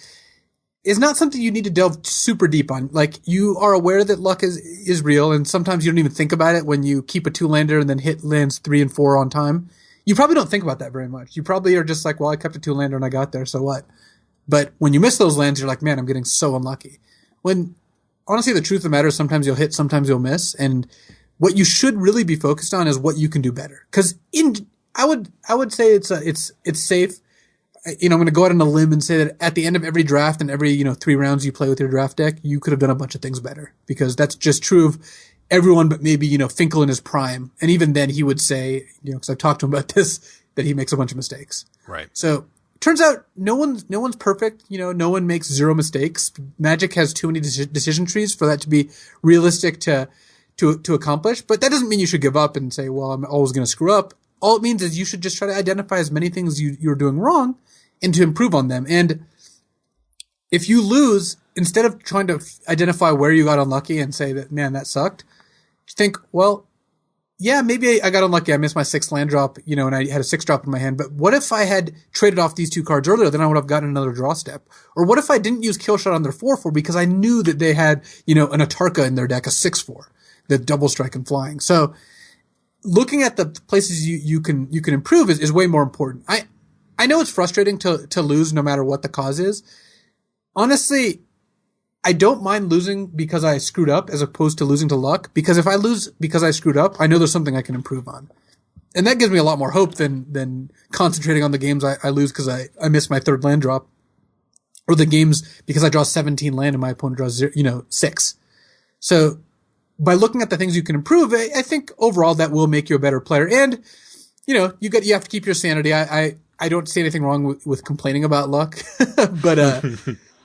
is not something you need to delve super deep on. Like, you are aware that luck is real, and sometimes you don't even think about it when you keep a 2-lander and then hit lands 3 and 4 on time. You probably don't think about that very much. You probably are just like, well, I kept a 2-lander and I got there, so what? But when you miss those lands, you're like, man, I'm getting so unlucky. When, honestly, the truth of the matter is sometimes you'll hit, sometimes you'll miss, and what you should really be focused on is what you can do better. Because I would say it's safe. I'm going to go out on a limb and say that at the end of every draft and every 3 rounds you play with your draft deck, you could have done a bunch of things better, because that's just true of everyone, but maybe Finkel in his prime. And even then he would say, because I've talked to him about this, that he makes a bunch of mistakes. Right. So turns out no one's perfect. No one makes 0 mistakes. Magic has too many decision trees for that to be realistic to accomplish. But that doesn't mean you should give up and say, well, I'm always going to screw up. All it means is you should just try to identify as many things you're doing wrong and to improve on them. And if you lose, instead of trying to identify where you got unlucky and say that, man, that sucked, think, well, yeah, maybe I got unlucky. I missed my 6th land drop, and I had a 6 drop in my hand. But what if I had traded off these 2 cards earlier? Then I would have gotten another draw step. Or what if I didn't use kill shot on their 4/4 because I knew that they had, an Atarka in their deck, a 6/4, the double strike and flying. So looking at the places you can improve is way more important. I know it's frustrating to lose no matter what the cause is. Honestly, I don't mind losing because I screwed up as opposed to losing to luck, because if I lose because I screwed up, I know there's something I can improve on. And that gives me a lot more hope than concentrating on the games I lose because I missed my 3rd land drop, or the games because I draw 17 land and my opponent draws 6. So by looking at the things you can improve, I think overall that will make you a better player. And, you have to keep your sanity. I don't see anything wrong with complaining about luck, but,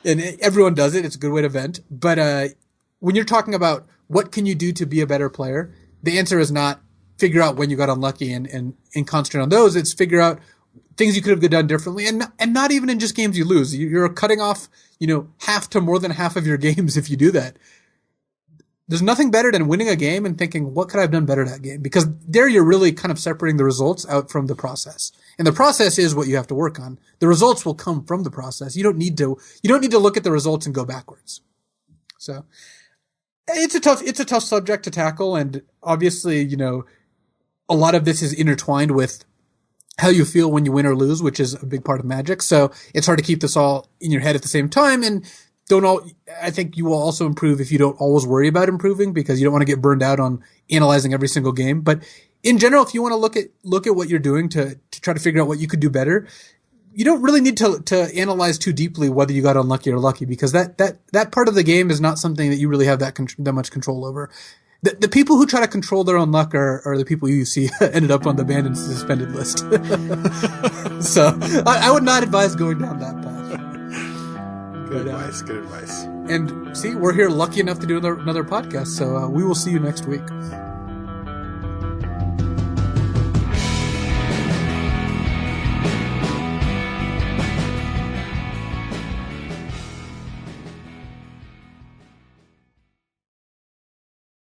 and everyone does it. It's a good way to vent. But, when you're talking about what can you do to be a better player, the answer is not figure out when you got unlucky and concentrate on those. It's figure out things you could have done differently, and not even in just games you lose. You're cutting off, half to more than half of your games if you do that. There's nothing better than winning a game and thinking, what could I have done better that game? Because there you're really kind of separating the results out from the process. And the process is what you have to work on. The results will come from the process. You don't need to look at the results and go backwards. So it's a tough subject to tackle. And obviously, a lot of this is intertwined with how you feel when you win or lose, which is a big part of Magic. So it's hard to keep this all in your head at the same time. And I think you will also improve if you don't always worry about improving, because you don't want to get burned out on analyzing every single game. But in general, if you want to look at what you're doing to try to figure out what you could do better, you don't really need to analyze too deeply whether you got unlucky or lucky, because that part of the game is not something that you really have that much control over. The people who try to control their own luck are the people you see ended up on the banned and suspended list. So I would not advise going down that path. Good advice. And see, we're here lucky enough to do another podcast, so we will see you next week.